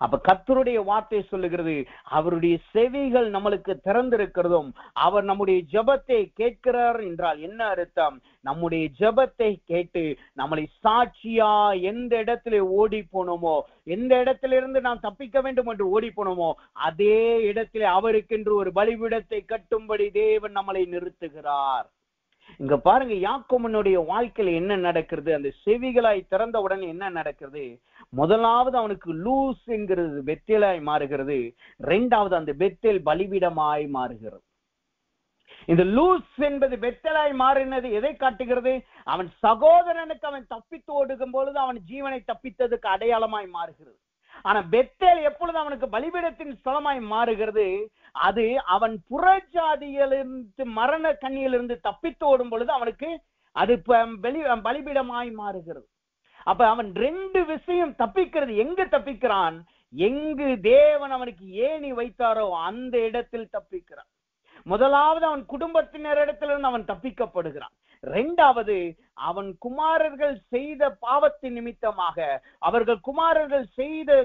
அப்ப கர்த்தருடைய வார்த்தை சொல்லுகிறது, அவருடைய செவிகள் நம்மளுக்கு திறந்திருக்கிறதும் அவர் நம்முடைய ஜெபத்தை கேட்கிறார் என்றால் என்ன அர்த்தம்? நம்முடைய ஜெபத்தை கேட்டு நம்மளை சாட்சியா எந்த இடத்துல ஓடி போனோமோ, எந்த இடத்திலிருந்து நாம் தப்பிக்க வேண்டும் என்று ஓடி போனோமோ, அதே இடத்துல அவருக்கென்று ஒரு பலிபீடத்தை கட்டும்படி தேவன் நம்மளை நிறுத்துகிறார். இங்க பாருங்க, யாக்கோபனுடைய வாழ்க்கையில என்ன நடக்கிறது? அந்த செவிகளாய் திறந்த உடனே என்ன நடக்கிறது? முதலாவது அவனுக்கு லூஸ் என்கிறது பெத்தேலாய் மாறுகிறது. இரண்டாவது அந்த பெத்தேல் பலிபீடமாய் மாறுகிறது. இந்த லூஸ் என்பது பெத்தேலாய் மாறினது எதை காட்டுகிறது? அவன் சகோதரனுக்கு அவன் தப்பித்து ஓடுகும் பொழுது அவன் ஜீவனை தப்பித்ததுக்கு அடையாளமாய் மாறுகிறது. ஆனா பெத்தேல் எப்பொழுது அவனுக்கு பலிபீடத்தின் ஸ்தலமாய் மாறுகிறது? அது அவன் புறஜாதியிலிருந்து மரண கண்ணியிலிருந்து தப்பித்து ஓடும் பொழுது அவனுக்கு அது பலிபீடமாய் மாறுகிறது. அப்ப அவன் ரெண்டு விஷயம் தப்பிக்கிறது. எங்க தப்பிக்கிறான்? எங்கு தேவன் அவனுக்கு ஏணி வைத்தாரோ அந்த இடத்தில் தப்பிக்கிறான். முதலாவது அவன் குடும்பத்தினரிடத்திலிருந்து அவன் தப்பிக்கப்படுகிறான். இரண்டாவது அவன் குமாரர்கள் செய்த பாவத்தின் நிமித்தமாக, அவர்கள் குமாரர்கள் செய்த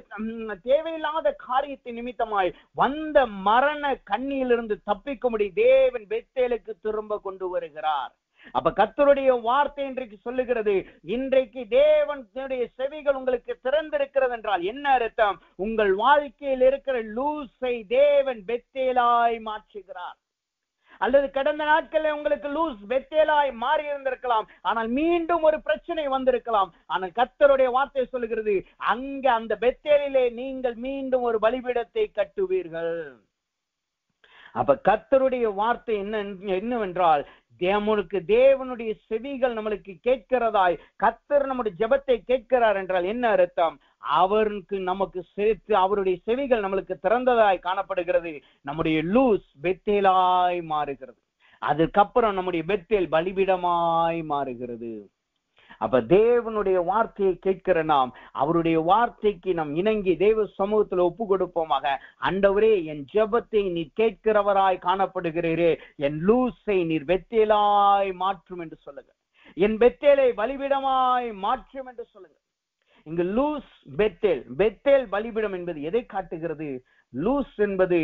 தேவையில்லாத காரியத்தின் நிமித்தமாய் வந்த மரண கண்ணியிலிருந்து தப்பிக்கும்படி தேவன் பெத்தேலுக்கு திரும்ப கொண்டு வருகிறார். அப்ப கர்த்தருடைய வார்த்தை இன்றைக்கு சொல்லுகிறது, இன்றைக்கு தேவனுடைய செவிகள் உங்களுக்கு திறந்திருக்கிறது என்றால் என்ன அர்த்தம்? உங்கள் வாழ்க்கையில் இருக்கிற லூஸை தேவன் பெத்தேலாய் மாற்றுகிறார். அல்லது கடந்த நாட்களில் உங்களுக்கு லூஸ் பெத்தேலாய் மாறி இருந்திருக்கலாம், ஆனால் மீண்டும் ஒரு பிரச்சனை வந்திருக்கலாம். ஆனால் கர்த்தருடைய வார்த்தை சொல்லுகிறது, அங்க அந்த பெத்தேலிலே நீங்கள் மீண்டும் ஒரு பலிபீடத்தை கட்டுவீர்கள். அப்ப கர்த்தருடைய வார்த்தை என்னவென்றால், தேவனுடைய செவிகள் நம்மளுக்கு கேட்கிறதாய், கர்த்தர் நம்முடைய ஜெபத்தை கேட்கிறார் என்றால் என்ன அர்த்தம்? அவருக்கு நமக்கு சேர்த்து அவருடைய செவிகள் நம்மளுக்கு திறந்ததாய் காணப்படுகிறது. நம்முடைய லூஸ் பெத்தேலாய் மாறுகிறது. அதுக்கப்புறம் நம்முடைய பெத்தேல் பலிபீடமாய் மாறுகிறது. அப்ப தேவனுடைய வார்த்தையை கேட்கிற நாம் அவருடைய வார்த்தைக்கு நாம் இணங்கி தேவ சமூகத்துல ஒப்பு கொடுப்போமாக. ஆண்டவரே, என் ஜெபத்தை நீர் கேட்கிறவராய் காணப்படுகிறீரே, என் லூஸை நீர் பெத்தேலாய் மாற்றும் என்று சொல்லுங்க. என் பெத்தேலை பலிபீடமாய் மாற்றும் என்று சொல்லுங்க. இங்கு லூஸ் பெத்தேல், பெத்தேல் பலிபீடம் என்பது எதை காட்டுகிறது? லூஸ் என்பது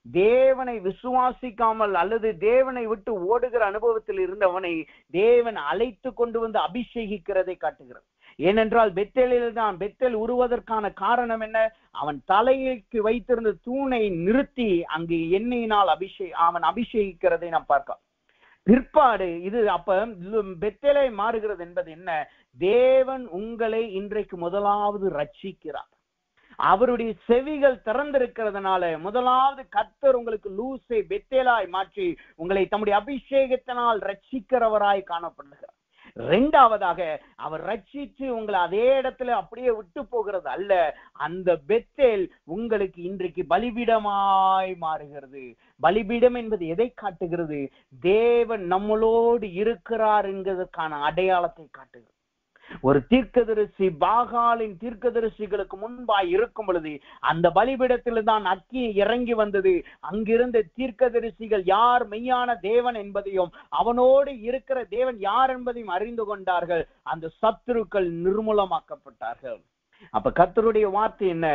தேவனை விசுவாசிக்காமல் அல்லது தேவனை விட்டு ஓடுகிற அனுபவத்தில் இருந்தவனை தேவன் அழைத்து கொண்டு வந்து அபிஷேகிக்கிறதை காட்டுகிறது. ஏனென்றால் பெத்தேலில் தான், பெத்தேல் உருவதற்கான காரணம் என்ன? அவன் தலைக்கு வைத்திருந்த தூணை நிறுத்தி அங்கு எண்ணெயினால் அவன் அபிஷேகிக்கிறதை நாம் பார்க்கலாம். பிற்பாடு இது அப்ப பெத்தேலை மாறுகிறது என்பது என்ன? தேவன் உங்களை இன்றைக்கு முதலாவது ரட்சிக்கிறார். அவருடைய செவிகள் திறந்திருக்கிறதுனால முதலாவது கர்த்தர் உங்களுக்கு லூசை பெத்தேலாய் மாற்றி உங்களை தம்முடைய அபிஷேகத்தினால் ரட்சிக்கிறவராய் காணப்படுகிறார். இரண்டாவதாக அவர் ரட்சிச்சு உங்களை அதே இடத்துல அப்படியே விட்டு போகிறது அல்ல, அந்த பெத்தேல் உங்களுக்கு இன்றைக்கு பலிபீடமாய் மாறுகிறது. பலிபீடம் என்பது எதை காட்டுகிறது? தேவன் நம்மளோடு இருக்கிறார் என்கிறதற்கான அடையாளத்தை காட்டுகிறது. ஒரு தீர்க்கதரிசி பாகாலின் தீர்க்கதரிசிகளுக்கு முன்பாய் இருக்கும் பொழுது அந்த பலிபீடத்தில் தான் அக்கி இறங்கி வந்தது. அங்கிருந்த தீர்க்கதரிசிகள் யார் மெய்யான தேவன் என்பதையும் அவனோடு இருக்கிற தேவன் யார் என்பதையும் அறிந்து கொண்டார்கள். அந்த சத்துருக்கள் நிர்மூலமாக்கப்பட்டார்கள். அப்ப கர்த்தருடைய வார்த்தை என்ன?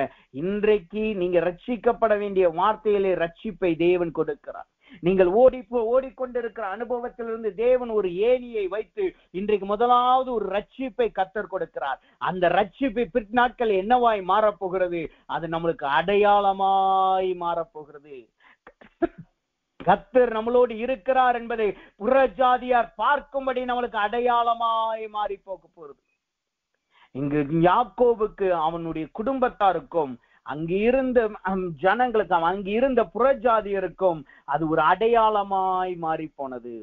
இன்றைக்கு நீங்க ரட்சிக்கப்பட வேண்டிய வார்த்தையிலே ரட்சிப்பை தேவன் கொடுக்கிறார். நீங்கள் ஓடிக்கொண்டிருக்கிற அனுபவத்திலிருந்து தேவன் ஒரு ஏணியை வைத்து இன்றைக்கு முதலாவது ஒரு ரட்சிப்பை கர்த்தர் கொடுக்கிறார். அந்த ரட்சிப்பை பிற்நாட்கள் என்னவாய் மாறப்போகிறது? அது நம்மளுக்கு அடையாளமாய் மாறப்போகிறது. கர்த்தர் நம்மளோடு இருக்கிறார் என்பதை புறஜாதியார் பார்க்கும்படி நம்மளுக்கு அடையாளமாய் மாறி போக போகிறது. இங்கு யாக்கோபுக்கு அவனுடைய குடும்பத்தாருக்கும் அங்கு இருந்த ஜனங்களுக்கும் அங்கு இருந்த புறஜாதியருக்கும் அது ஒரு அடையாளமாய் மாறி போனது.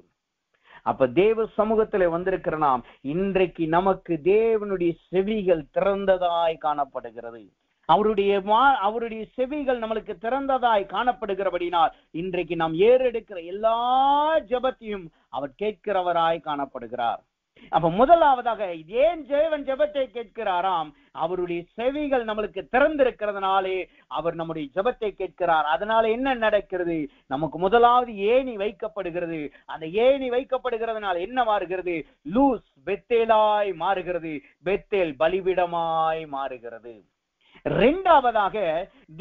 அப்ப தேவ சமூகத்துல வந்திருக்கிற நாம் இன்றைக்கு நமக்கு தேவனுடைய செவிகள் திறந்ததாய் காணப்படுகிறது. அவருடைய செவிகள் நம்மளுக்கு திறந்ததாய் காணப்படுகிறபடினால் இன்றைக்கு நாம் ஏறெடுக்கிற எல்லா ஜெபத்தையும் அவர் கேட்கிறவராய் காணப்படுகிறார். அப்ப முதலாவதாக ஏன் தேவன் ஜெபத்தை கேட்கிறாராம்? அவருடைய செவிகள் நம்மளுக்கு திறந்திருக்கிறதுனாலே அவர் நம்முடைய ஜெபத்தை கேட்கிறார். அதனால என்ன நடக்கிறது? நமக்கு முதலாவது ஏணி வைக்கப்படுகிறது. அந்த ஏணி வைக்கப்படுகிறதுனால என்ன மாறுகிறது? லூஸ் பெத்தேலாய் மாறுகிறது. பெத்தேல் பலிபீடமாய் மாறுகிறது. இரண்டாவதாக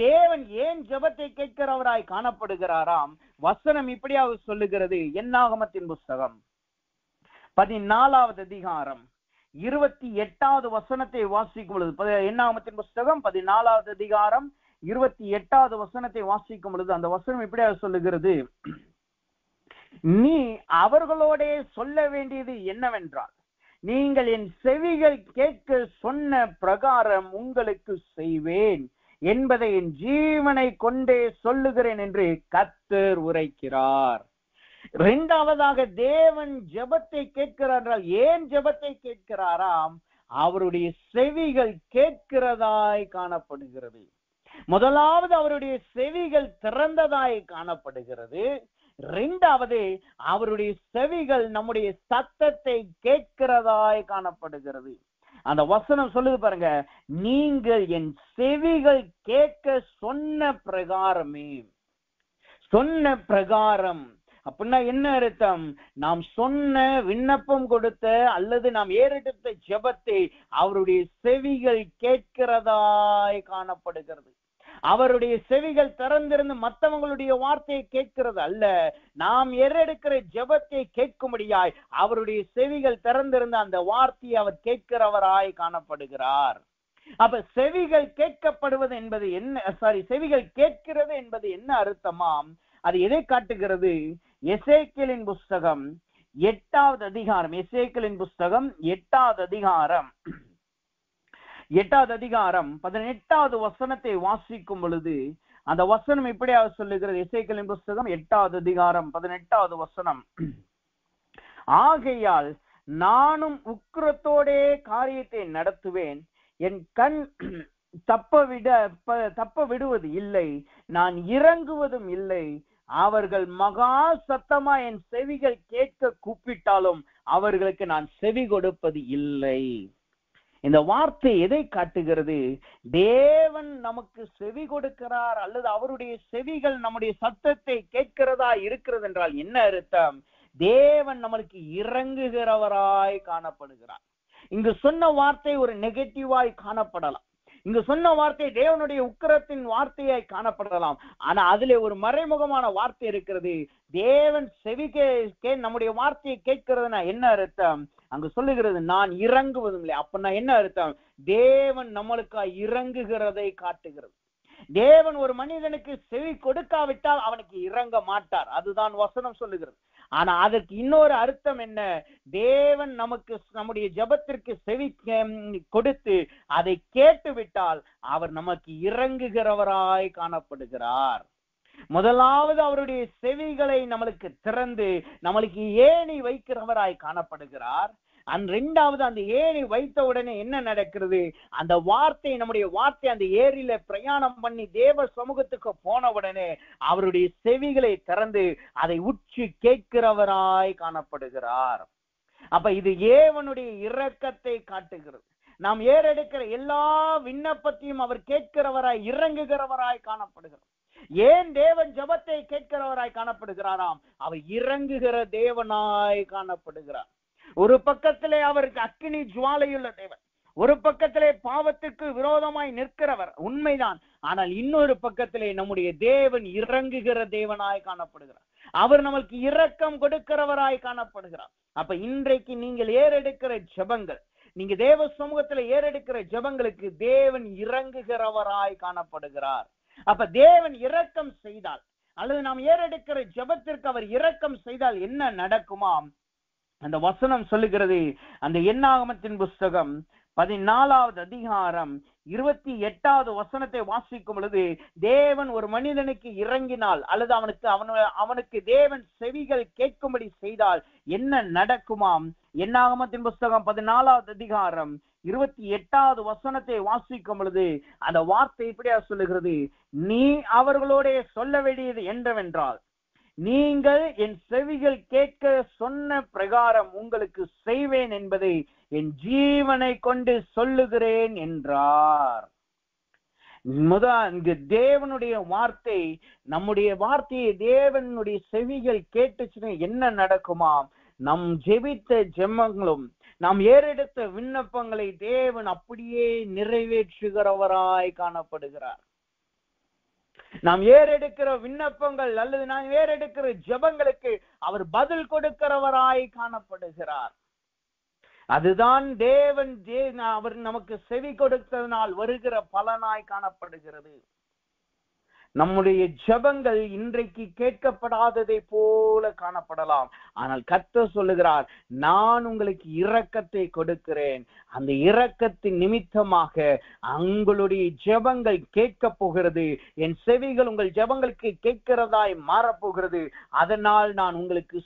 தேவன் ஏன் ஜெபத்தை கேட்கிறவராய் காணப்படுகிறாராம்? வசனம் இப்படியாக சொல்லுகிறது. என்னாகமத்தின் புஸ்தகம் 14வது அதிகாரம் 28வது வசனத்தை வாசிக்கும் பொழுது, என்னாகமத்தின் புஸ்தகம் 14வது அதிகாரம் 28வது வசனத்தை வாசிக்கும் பொழுது அந்த வசனம் இப்படியாக சொல்லுகிறது. நீ அவர்களோட சொல்ல வேண்டியது என்னவென்றால், நீங்கள் என் செவிகள் கேட்க சொன்ன பிரகாரம் உங்களுக்கு செய்வேன் என்பதை என் ஜீவனை கொண்டே சொல்லுகிறேன் என்று கர்த்தர் உரைக்கிறார். இரண்டாவதாக தேவன் ஜெபத்தை கேட்கிறார். ஏன் ஜெபத்தை கேட்கிறாராம்? அவருடைய செவிகள் கேட்கிறதாய் காணப்படுகிறது. முதலாவது அவருடைய செவிகள் திறந்ததாய் காணப்படுகிறது. இரண்டாவது அவருடைய செவிகள் நம்முடைய சத்தத்தை கேட்கிறதாய் காணப்படுகிறது. அந்த வசனம் சொல்லுது பாருங்க, நீங்கள் என் செவிகள் கேட்க சொன்ன பிரகாரமே. சொன்ன பிரகாரம் அப்படின்னா என்ன அர்த்தம்? நாம் சொன்ன விண்ணப்பம் கொடுத்த அல்லது நாம் ஏறெடுத்த ஜெபத்தை அவருடைய செவிகள் கேட்கிறதாய் காணப்படுகிறது. அவருடைய செவிகள் திறந்திருந்து மற்றவங்களுடைய வார்த்தையை கேட்கிறது அல்ல, நாம் ஏறெடுக்கிற ஜெபத்தை கேட்கும்படியாய் அவருடைய செவிகள் திறந்திருந்த அந்த வார்த்தையை அவர் கேட்கிறவராய் காணப்படுகிறார். அப்ப செவிகள் கேட்கப்படுவது என்பது என்ன? செவிகள் கேட்கிறது என்பது என்ன அர்த்தமாம்? அது எதை காட்டுகிறது? எசேக்கியேலின் புஸ்தகம் 8வது அதிகாரம், எசேக்கியேலின் புஸ்தகம் 8வது அதிகாரம் 18வது வசனத்தை வாசிக்கும் பொழுது அந்த வசனம் இப்படியாக சொல்லுகிறது. எசேக்கியேலின் புஸ்தகம் 8வது அதிகாரம் 18வது வசனம், ஆகையால் நானும் உக்கிரத்தோடே காரியத்தை நடத்துவேன், என் கண் தப்ப விடுவது இல்லை, நான் இறங்குவதும் இல்லை. அவர்கள் மகா சத்தமா என் செவிகள் கேட்க கூப்பிட்டாலும் அவர்களுக்கு நான் செவி கொடுப்பது இல்லை. இந்த வார்த்தை எதை காட்டுகிறது? தேவன் நமக்கு செவி கொடுக்கிறார் அல்லது அவருடைய செவிகள் நம்முடைய சத்தத்தை கேட்கிறதா இருக்கிறது என்றால் என்ன அர்த்தம்? தேவன் நம்மளுக்கு இறங்குகிறவராய் காணப்படுகிறார். இங்கு சொன்ன வார்த்தை ஒரு நெகட்டிவாய் காணப்படலாம். இங்கு சொன்ன வார்த்தை தேவனுடைய உக்கிரத்தின் வார்த்தையாய் காணப்படலாம். ஆனா அதிலே ஒரு மறைமுகமான வார்த்தை இருக்கிறது. தேவன் செவிக்கே நம்முடைய வார்த்தையை கேட்கிறதுனா என்ன அர்த்தம்? அங்கு சொல்லுகிறது நான் இறங்குவதும் இல்லை. அப்படின்னா என்ன அர்த்தம்? தேவன் நம்மளுக்கு இறங்குகிறதை காட்டுகிறது. தேவன் ஒரு மனிதனுக்கு செவி கொடுக்காவிட்டால் அவனுக்கு இறங்க மாட்டார், அதுதான் வசனம் சொல்லுகிறது. ஆனா அதற்கு இன்னொரு அர்த்தம் என்ன? தேவன் நமக்கு நம்முடைய ஜெபத்திற்கு செவி கொடுத்து அதை கேட்டு விட்டால் அவர் நமக்கு இறங்குகிறவராய் காணப்படுகிறார். முதலாவது அவருடைய செவிகளை நம்மளுக்கு திறந்து நம்மளுக்கு ஏணி வைக்கிறவராய் காணப்படுகிறார். இரண்டாவது அந்த ஏணி வைத்த உடனே என்ன நடக்கிறது? அந்த வார்த்தை, நம்முடைய வார்த்தை அந்த ஏரியில பிரயாணம் பண்ணி தேவ சமூகத்துக்கு போன உடனே அவருடைய செவிகளை திறந்து அதை உற்று கேட்கிறவராய் காணப்படுகிறார். அப்ப இது தேவனுடைய இரக்கத்தை காட்டுகிறது. நாம் ஏறெடுக்கிற எல்லா விண்ணப்பத்தையும் அவர் கேட்கிறவராய் இறங்குகிறவராய் காணப்படுகிறார். ஏன் தேவன் ஜெபத்தை கேட்கிறவராய் காணப்படுகிறாராம்? அவர் இறங்குகிற தேவனாய் காணப்படுகிறார். ஒரு பக்கத்திலே அவருக்கு அக்கினி ஜுவாலையுள்ள தேவன், ஒரு பக்கத்திலே பாவத்துக்கு விரோதமாய் நிற்கிறவர் உண்மைதான். ஆனால் இன்னொரு பக்கத்திலே நம்முடைய தேவன் இறங்குகிற தேவனாய் காணப்படுகிறார். அவர் நமக்கு இரக்கம் கொடுக்கிறவராய் காணப்படுகிறார். அப்ப இன்றைக்கு நீங்கள் ஏறெடுக்கிற ஜெபங்கள், நீங்க தேவ சமூகத்துல ஏறெடுக்கிற ஜெபங்களுக்கு தேவன் இறங்குகிறவராய் காணப்படுகிறார். அப்ப தேவன் இரக்கம் செய்தால், அல்லது நாம் ஏறெடுக்கிற ஜெபத்திற்கு அவர் இரக்கம் செய்தால் என்ன நடக்குமாம்? அந்த வசனம் சொல்லுகிறது. அந்த என்னாகமத்தின் புஸ்தகம் 14வது அதிகாரம் 28வது வசனத்தை வாசிக்கும் பொழுது, தேவன் ஒரு மனிதனுக்கு இறங்கினால் அல்லது அவனுக்கு தேவன் செவிகள் கேட்கும்படி செய்தால் என்ன நடக்குமாம்? என்னாகமத்தின் புஸ்தகம் 14வது அதிகாரம் 28வது வசனத்தை வாசிக்கும் பொழுது அந்த வார்த்தை இப்படியா சொல்லுகிறது. நீ அவர்களோட சொல்ல வேண்டியது என்னவென்றால், நீங்கள் என் செவிகள் கேட்க சொன்ன பிரகாரம் உங்களுக்கு செய்வேன் என்பதை என் ஜீவனை கொண்டு சொல்லுகிறேன் என்றார். இங்கு தேவனுடைய வார்த்தை, நம்முடைய வார்த்தையை தேவனுடைய செவிகள் கேட்டுச்சுன்னு என்ன நடக்குமாம்? நம் ஜெபித்த ஜெபங்களும் நாம் ஏறெடுத்த விண்ணப்பங்களை தேவன் அப்படியே நிறைவேற்றுகிறவராய் காணப்படுகிறார். நாம் ஏறெடுக்கிற விண்ணப்பங்கள் அல்லது நாம் ஏறெடுக்கிற ஜெபங்களுக்கு அவர் பதில் கொடுக்கிறவராய் காணப்படுகிறார். அதுதான் தேவன் அவர் நமக்கு செவி கொடுத்ததனால் வருகிற பலனாய் காணப்படுகிறது. நம்முடைய ஜெபங்கள் இன்றைக்கு கேட்கப்படாததை போல காணப்படலாம். ஆனால் கர்த்தர் சொல்லுகிறார், நான் உங்களுக்கு இரக்கத்தை கொடுக்கிறேன். அந்த இரக்கத்தின் நிமித்தமாக உங்களுடைய ஜெபங்கள் கேட்க போகிறது. என் செவிகள் உங்கள் ஜெபங்களுக்கு கேட்கிறதாய் மாறப்போகிறது. அதனால் நான் உங்களுக்கு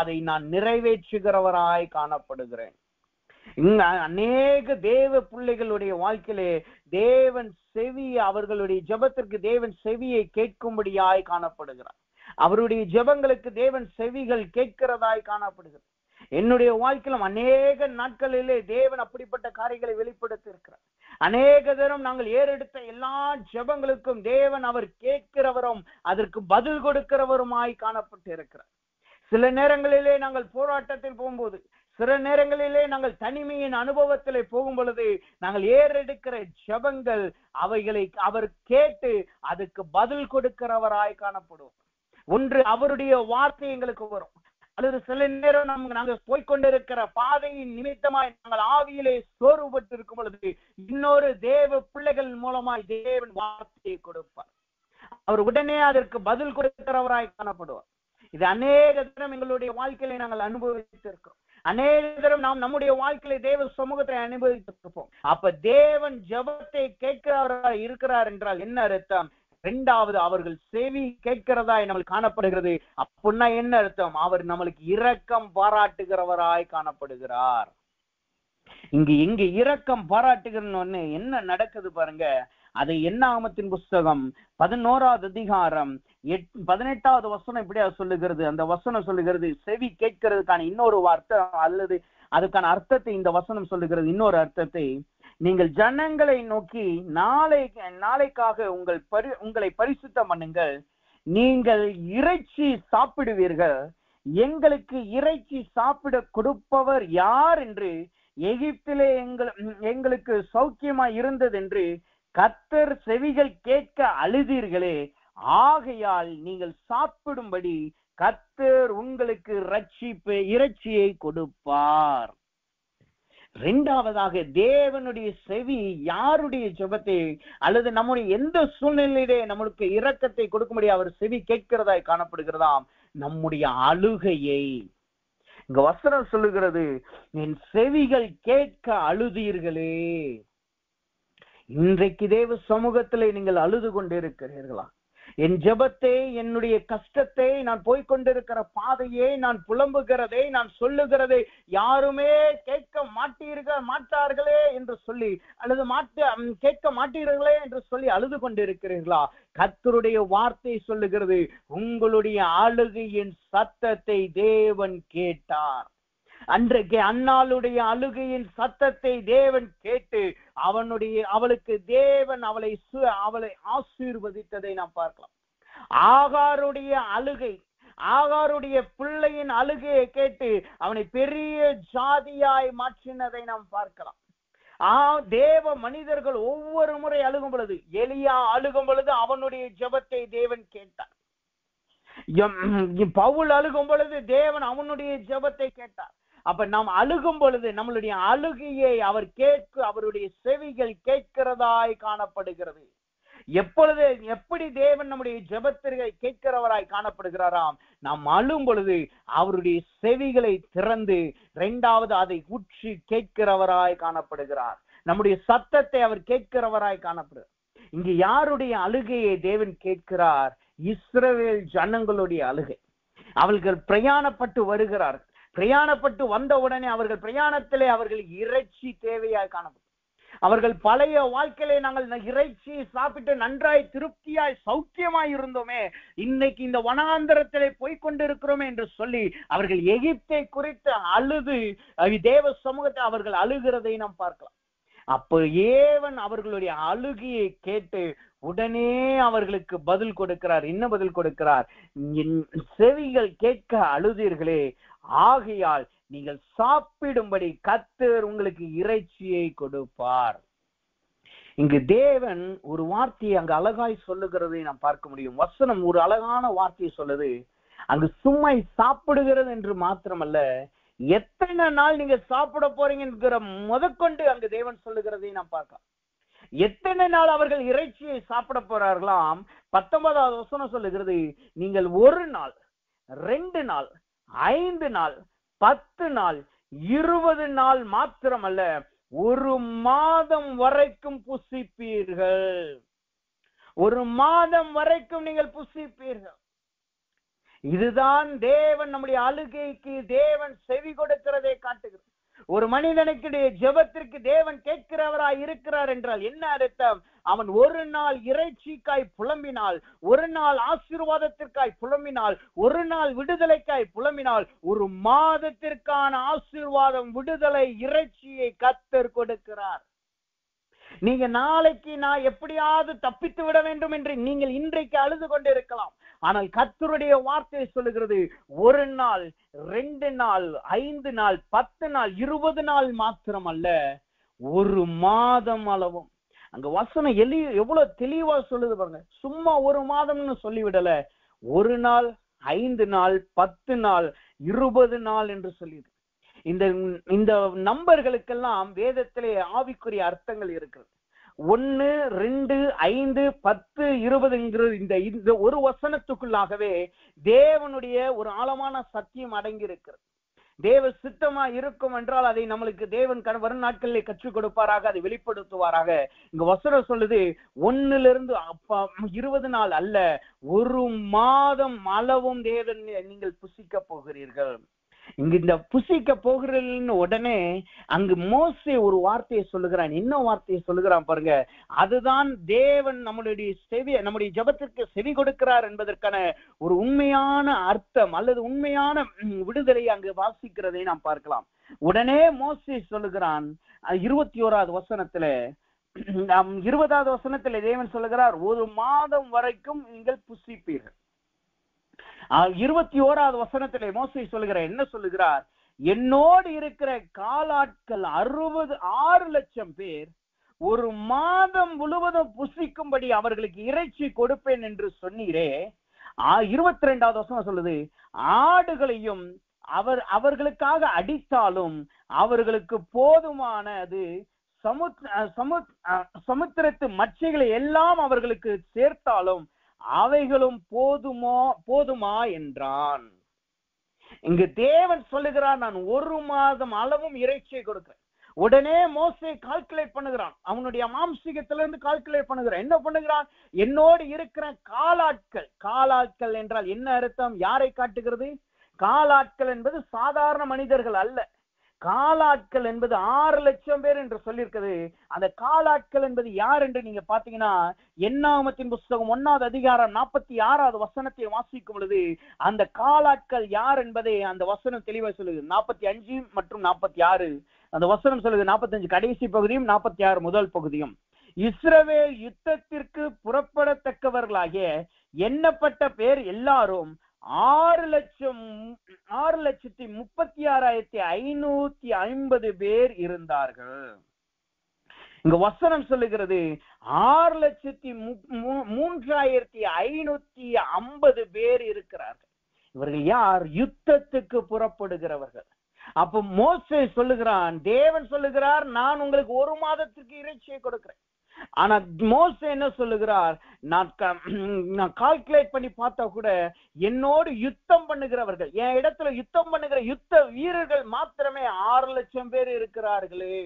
அதை நான் நிறைவேற்றுகிறவராய் காணப்படுகிறேன். இங்க அநேக தேவ பிள்ளைகளுடைய வாழ்க்கையிலே தேவன் செவி, அவர்களுடைய ஜெபத்திற்கு தேவன் செவியை கேட்கும்படியாய் காணப்படுகிறார். அவருடைய ஜெபங்களுக்கு தேவன் செவிகள் கேட்கிறதாய் காணப்படுகிறது. என்னுடைய வாழ்க்கையிலும் அநேக நாட்களிலே தேவன் அப்படிப்பட்ட காரியங்களை வெளிப்படுத்தி இருக்கிறார். அநேக தரம் நாங்கள் ஏறெடுத்த எல்லா ஜெபங்களுக்கும் தேவன் அவர் கேட்கிறவரும் அதற்கு பதில் கொடுக்கிறவருமாய் காணப்பட்டு இருக்கிறார். சில நேரங்களிலே நாங்கள் போராட்டத்தில் போகும்போது, சில நேரங்களிலே நாங்கள் தனிமையின் அனுபவத்திலே போகும் பொழுது நாங்கள் ஏறெடுக்கிற ஜெபங்கள் அவைகளை அவர் கேட்டு அதுக்கு பதில் கொடுக்கிறவராய் காணப்படுவோம். ஒன்று அவருடைய வார்த்தை எங்களுக்கு வரும், அல்லது சில நேரம் நாங்கள் போய்கொண்டிருக்கிற பாதையின் நிமித்தமாய் நாங்கள் ஆவியிலே சோர்வுபட்டு இருக்கும் பொழுது இன்னொரு தேவ பிள்ளைகள் மூலமாய் தேவன் வார்த்தையை கொடுப்பார். அவர் உடனே அதற்கு பதில் கொடுக்கிறவராய் காணப்படுவார். இது அநேக தினம் எங்களுடைய வாழ்க்கையில நாங்கள் அனுபவித்திருக்கிறோம். அநேக தரம் நாம் நம்முடைய வாழ்க்கையில தேவ சமூகத்தை அனுபவித்திருப்போம். அப்ப தேவன் ஜெபத்தை கேட்கிறவராய் இருக்கிறார் என்றால் என்ன அர்த்தம்? இரண்டாவது, அவர்கள் செவி கேட்கிறதாய் நம்மளுக்கு காணப்படுகிறது. அப்படின்னா என்ன அர்த்தம்? அவர் நம்மளுக்கு இரக்கம் பாராட்டுகிறவராய் காணப்படுகிறார். இங்கு இரக்கம் பாராட்டுகிறன்னு என்ன நடக்குது பாருங்க. அது என்னாகமத்தின் புஸ்தகம் 11வது அதிகாரம் 18வது வசனம் இப்படியா சொல்லுகிறது. அந்த வசனம் சொல்லுகிறது, செவி கேட்கிறதுக்கான இன்னொரு அர்த்தம் அல்லது அதுக்கான அர்த்தத்தை இந்த வசனம் சொல்லுகிறது. இன்னொரு அர்த்தத்தை, நீங்கள் ஜனங்களை நோக்கி நாளைக்காக உங்களை பரிசுத்தம் பண்ணுங்கள், நீங்கள் இறைச்சி சாப்பிடுவீர்கள், எங்களுக்கு இறைச்சி சாப்பிட கொடுப்பவர் யார் என்று எகிப்திலே எங்களுக்கு சௌக்கியமா இருந்தது என்று கர்த்தர் செவிகள் கேட்க அழுதீர்களே, ஆகையால் நீங்கள் சாப்பிடும்படி கர்த்தர் உங்களுக்கு இறைச்சியை கொடுப்பார். இரண்டாவதாக, தேவனுடைய செவி யாருடைய ஜெபத்தை அல்லது நம்முடைய எந்த சூழ்நிலையிலே நம்மளுக்கு இரக்கத்தை கொடுக்கும்படி அவர் செவி கேட்கிறதாய் காணப்படுகிறதாம்? நம்முடைய அழுகையை. இங்க வசனம் சொல்லுகிறது, என் செவிகள் கேட்க அழுதீர்களே. இன்றைக்கு தேவ சமூகத்திலே நீங்கள் அழுது கொண்டிருக்கிறீர்களா? என் ஜெபத்தை, என்னுடைய கஷ்டத்தை, நான் போய்கொண்டிருக்கிற பாதையை, நான் புலம்புகிறதை, நான் சொல்லுகிறதை யாருமே கேட்க மாட்டார்களே என்று சொல்லி, அல்லது கேட்க மாட்டீர்களே என்று சொல்லி அழுது கொண்டிருக்கிறீர்களா? கர்த்தருடைய வார்த்தை சொல்லுகிறது, உங்களுடைய அழுகையின் சத்தத்தை தேவன் கேட்டார். அன்றைக்கு அன்னாளுடைய அழுகையின் சத்தத்தை தேவன் கேட்டு அவளுக்கு தேவன் அவளை ஆசீர்வதித்ததை நாம் பார்க்கலாம். ஆகாருடைய அழுகை, ஆகாருடைய பிள்ளையின் அழுகையை கேட்டு அவனை பெரிய ஜாதியாய் மாற்றினதை நாம் பார்க்கலாம். தேவ மனிதர்கள் ஒவ்வொரு முறை அழுகும் பொழுது, எலியா அழுகும் பொழுது அவனுடைய ஜெபத்தை தேவன் கேட்டார். பவுல் அழுகும் பொழுது தேவன் அவனுடைய ஜெபத்தை கேட்டார். அப்ப நாம் அழுகும் பொழுது நம்மளுடைய அழுகையை அவருடைய செவிகள் கேட்கிறதாய் காணப்படுகிறது. எப்படி தேவன் நம்முடைய ஜெபத்திற்கு கேட்கிறவராய் காணப்படுகிறாராம்? நாம் அழும் பொழுது அவருடைய செவிகளை திறந்து இரண்டாவது அதை உற்று கேட்கிறவராய் காணப்படுகிறார். நம்முடைய சத்தத்தை அவர் கேட்கிறவராய் காணப்படுகிறார். இங்கு யாருடைய அழுகையை தேவன் கேட்கிறார்? இஸ்ரவேல் ஜனங்களுடைய அழுகை. அவர்கள் பிரயாணப்பட்டு வருகிறார்கள். பிரயாணப்பட்டு வந்த உடனே அவர்கள் பிரயாணத்திலே அவர்களுக்கு இறைச்சி தேவையாய் காணப்படும். அவர்கள் பழைய வாழ்க்கையிலே நாங்கள் இறைச்சி சாப்பிட்டு நன்றாய் திருப்தியாய் சௌக்கியமாய் இருந்தோமே, இன்னைக்கு இந்த வனாந்தரத்திலே போய்கொண்டிருக்கிறோமே என்று சொல்லி அவர்கள் எகிப்தை குறித்து அழுது தேவ சமூகத்தை அவர்கள் அழுகிறதை நாம் பார்க்கலாம். அப்ப ஏவன் அவர்களுடைய அழுகையை கேட்டு உடனே அவர்களுக்கு பதில் கொடுக்கிறார். என்ன பதில் கொடுக்கிறார்? செவிகள் கேட்க அழுதீர்களே, ஆகையால் நீங்கள் சாப்பிடும்படி கர்த்தர் உங்களுக்கு இறைச்சியை கொடுப்பார். இங்கு தேவன் ஒரு வார்த்தையை அங்கு அழகாய் சொல்லுகிறதை நாம் பார்க்க முடியும். வசனம் ஒரு அழகான வார்த்தையை சொல்லுது. அங்கு சும்மா சாப்பிடுகிறது என்று மாத்திரமல்ல, எத்தனை நாள் நீங்க சாப்பிட போறீங்க என்கிற முதற்கொண்டு அங்கு தேவன் சொல்லுகிறதை நாம் பார்க்கலாம். எத்தனை நாள் அவர்கள் இறைச்சியை சாப்பிட போறார்களாம்? 19வது வசனம் சொல்லுகிறது, நீங்கள் 1 நாள், 2 நாள், 5 நாள், 10 நாள், 20 நாள் மாத்திரமல்ல, 1 மாதம் வரைக்கும் புசிப்பீர்கள். 1 மாதம் வரைக்கும் நீங்கள் புசிப்பீர்கள். இதுதான் தேவன் நம்முடைய அழுகைக்கு தேவன் செவி கொடுக்கிறதை காட்டுகிறது. ஒரு மனிதனுக்கு ஜெபத்திற்கு தேவன் கேட்கிறவராய் இருக்கிறார் என்றால் என்ன அர்த்தம்? அவன் 1 நாள் இறைச்சிக்காய் புலம்பினால், 1 நாள் ஆசீர்வாதத்திற்காய் புலம்பினால், 1 நாள் விடுதலைக்காய் புலம்பினால், 1 மாதத்திற்கான ஆசீர்வாதம், விடுதலை, இறைச்சியை கர்த்தர் கொடுக்கிறார். நீங்க நாளைக்கு நான் எப்படியாவது தப்பித்து விட வேண்டும் என்று நீங்கள் இன்றைக்கு அழுது கொண்டிருக்கலாம். ஆனால் கர்த்தருடைய வார்த்தை சொல்லுகிறது, 1 நாள், 2 நாள், 5 நாள், 10 நாள், 20 நாள் மாத்திரம் அல்ல, 1 மாதம் அளவும். அங்க வசனம் எவ்வளவு தெளிவா சொல்லுது பாருங்க. சும்மா 1 மாதம்னு சொல்லிவிடல, 1 நாள், 5 நாள், 10 நாள், 20 நாள் என்று சொல்லிடு. இந்த நம்பர்களுக்கெல்லாம் வேதத்திலே ஆவிக்குரிய அர்த்தங்கள் இருக்கிறது. 1, 2, 5, 10, 20 இந்த ஒரு வசனத்துக்குள்ளாகவே தேவனுடைய ஒரு ஆழமான சத்தியம் அடங்கி இருக்கிறது. தேவ சித்தமா இருக்கும் என்றால் அதை நம்மளுக்கு தேவன் வரும் நாட்களிலே கற்றுக் கொடுப்பாராக, அதை வெளிப்படுத்துவாராக. இங்க வசனம் சொல்லுது, 1லிருந்து 20 நாள் அல்ல, 1 மாதம் அளவும் தேவன் நீங்கள் புசிக்க போகிறீர்கள். இங்க இந்த புசிக்க போகிறீர்கள் உடனே அங்கு மோசே ஒரு வார்த்தையை சொல்லுகிறான். என்ன வார்த்தையை சொல்லுகிறான் பாருங்க. அதுதான் தேவன் நம்முடைய ஜெபத்திற்கு செவி கொடுக்கிறார் என்பதற்கான ஒரு உண்மையான அர்த்தம் அல்லது உண்மையான விடுதலை அங்கு வாசிக்கிறதை நாம் பார்க்கலாம். உடனே மோசே சொல்லுகிறான் 21வது வசனத்துல, 20வது வசனத்துல தேவன் சொல்லுகிறார், 1 மாதம் வரைக்கும் நீங்கள் புசிப்பீர்கள். 21வது வசனத்திலே மோசே சொல்லுகிறார், என்ன சொல்லுகிறார்? என்னோடு இருக்கிற காலாட்கள் 6 லட்சம் பேர் ஒரு மாதம் முழுவதும் புசிக்கும்படி அவர்களுக்கு இறைச்சி கொடுப்பேன் என்று சொன்னீரே. 22வது வசனம் சொல்லுது, ஆடுகளையும் அவர்களுக்காக அடித்தாலும் அவர்களுக்கு போதுமானது, சமுத்திரத்து மச்சைகளை எல்லாம் அவர்களுக்கு சேர்த்தாலும் அவைகளும் போதுமா என்றான். இங்கு தேவன் சொல்லுகிறார், நான் 1 மாதம் அளவும் இறைச்சியை கொடுக்கிறேன். உடனே மோசே கால்குலேட் பண்ணுகிறான், அவனுடைய மாம்சீகத்திலிருந்து கால்குலேட் பண்ணுகிறான். என்ன பண்ணுகிறான்? என்னோடு இருக்கிற காலாட்கள் என்றால் என்ன அர்த்தம்? யாரை காட்டுகிறது? காலாட்கள் என்பது சாதாரண மனிதர்கள் அல்ல. காலாட்கள் என்பது 6 லட்சம் பேர் என்று சொல்லியிருக்கிறது. அந்த காலாட்கள் என்பது யார் என்று நீங்க பாத்தீங்கன்னா, என்னாகமத்தின் புஸ்தகம் 1வது அதிகாரம் 46வது வசனத்தை வாசிக்கும் பொழுது அந்த காலாட்கள் யார் என்பதை அந்த வசனம் தெளிவாக சொல்லுது. 45 மற்றும் 46 அந்த வசனம் சொல்லுது. 45 கடைசி பகுதியும் 46 முதல் பகுதியும். இஸ்ரவேல் யுத்தத்திற்கு புறப்படத்தக்கவர்களாகிய எண்ணப்பட்ட பேர் எல்லாரும் 6,36,550 பேர் இருந்தார்கள். இங்க வசனம் சொல்லுகிறது 6,03,550 பேர் இருக்கிறார்கள். இவர்கள் யார்? யுத்தத்துக்கு புறப்படுகிறவர்கள். அப்ப மோசே சொல்லுகிறான், தேவன் சொல்லுகிறார், நான் உங்களுக்கு 1 மாதத்திற்கு இறைச்சியை கொடுக்கிறேன். ஆனா மோசே என்ன சொல்லுகிறார்? நான் கால்குலேட் பண்ணி பார்த்தா கூட என்னோடு யுத்தம் பண்ணுகிறவர்கள், என் இடத்துல யுத்தம் பண்ணுகிற யுத்த வீரர்கள் மாத்திரமே 6 லட்சம் பேர் இருக்கிறார்களே.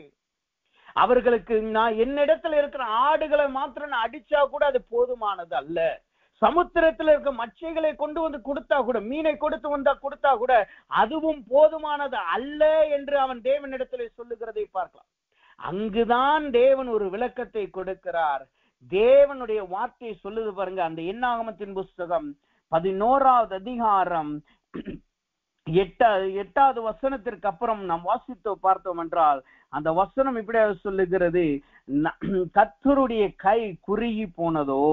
அவர்களுக்கு நான் என்னிடத்துல இருக்கிற ஆடுகளை மாத்திரம் நான் அடிச்சா கூட அது போதுமானது அல்ல. சமுத்திரத்துல இருக்க மச்சைகளை கொண்டு வந்து கொடுத்தா கூட, மீனை கொடுத்தா கூட அதுவும் போதுமானது அல்ல என்று அவன் தேவனிடத்திலே சொல்லுகிறதை பார்க்கலாம். அங்குதான் தேவன் ஒரு விளக்கத்தை கொடுக்கிறார். தேவனுடைய வார்த்தையை சொல்லுது பாருங்க. அந்த என்னாகமத்தின் புஸ்தகம் 11வது அதிகாரம் 8வது வசனத்திற்கு அப்புறம் நாம் வாசித்து பார்த்தோம் என்றால் அந்த வசனம் இப்படி சொல்லுகிறது, கர்த்தருடைய கை குறுகி போனதோ.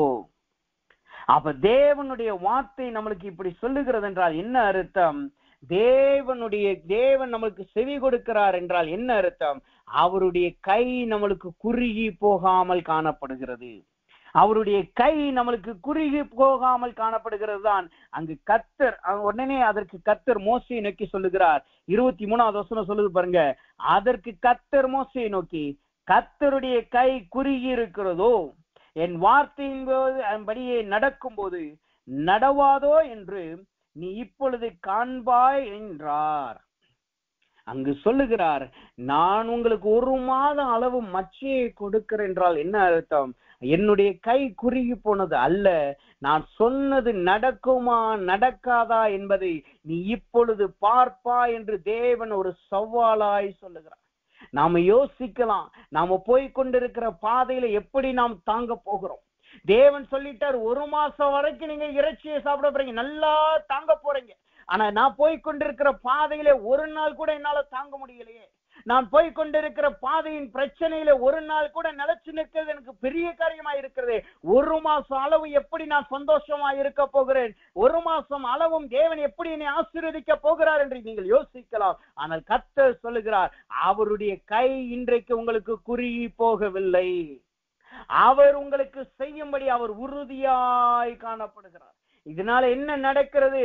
அப்ப தேவனுடைய வார்த்தை நம்மளுக்கு இப்படி சொல்லுகிறது என்றால் என்ன அர்த்தம்? தேவன் நம்மளுக்கு செவி கொடுக்கிறார் என்றால் என்ன அர்த்தம்? அவருடைய கை நம்மளுக்கு குறுகி போகாமல் காணப்படுகிறது. அவருடைய கை நம்மளுக்கு குறுகி போகாமல் காணப்படுகிறது தான் அங்கு கர்த்தர். உடனே அதற்கு கர்த்தர் மோசையை நோக்கி சொல்லுகிறார். 23வது வசனம் சொல்லுது பாருங்க, அதற்கு கர்த்தர் மோசையை நோக்கி, கர்த்தருடைய கை குறுகி இருக்கிறதோ, என் வார்த்தையின் படியே நடக்கும் போது நடவாதோ என்று நீ இப்பொழுது காண்பாய் என்றார். அங்கு சொல்லுகிறார், நான் உங்களுக்கு 1 மாதம் அளவு மச்சையை கொடுக்கிறேன் என்றால் என்ன அர்த்தம்? என்னுடைய கை குறுகி போனது அல்ல, நான் சொன்னது நடக்குமா நடக்காதா என்பதை நீ இப்பொழுது பார்ப்பா என்று தேவன் ஒரு சவாலாய் சொல்லுகிறார். நாம யோசிக்கலாம், நாம போய்கொண்டிருக்கிற பாதையில எப்படி நாம் தாங்க போகிறோம். தேவன் சொல்லிட்டார், 1 மாசம் வரைக்கும் நீங்க இறைச்சியை சாப்பிட போறீங்க, நல்லா தாங்க போறீங்க. ஆனா நான் போய்கொண்டிருக்கிற பாதையில 1 நாள் கூட என்னால தாங்க முடியலையே. நான் போய்கொண்டிருக்கிற பாதையின் பிரச்சனையில 1 நாள் கூட நிலைச்சு நிற்கிறது எனக்கு பெரிய காரியமா இருக்கிறது. 1 மாசம் அளவு எப்படி நான் சந்தோஷமா இருக்க போகிறேன்? 1 மாசம் அளவும் தேவன் எப்படி என்னை ஆசீர்வதிக்க போகிறார் என்று நீங்கள் யோசிக்கலாம். ஆனால் கர்த்தர் சொல்லுகிறார், அவருடைய கை இன்றைக்கு உங்களுக்கு குறுகி போகவில்லை. அவர் உங்களுக்கு செய்யும்படி அவர் உறுதியாய் காணப்படுகிறார். இதனால என்ன நடக்கிறது?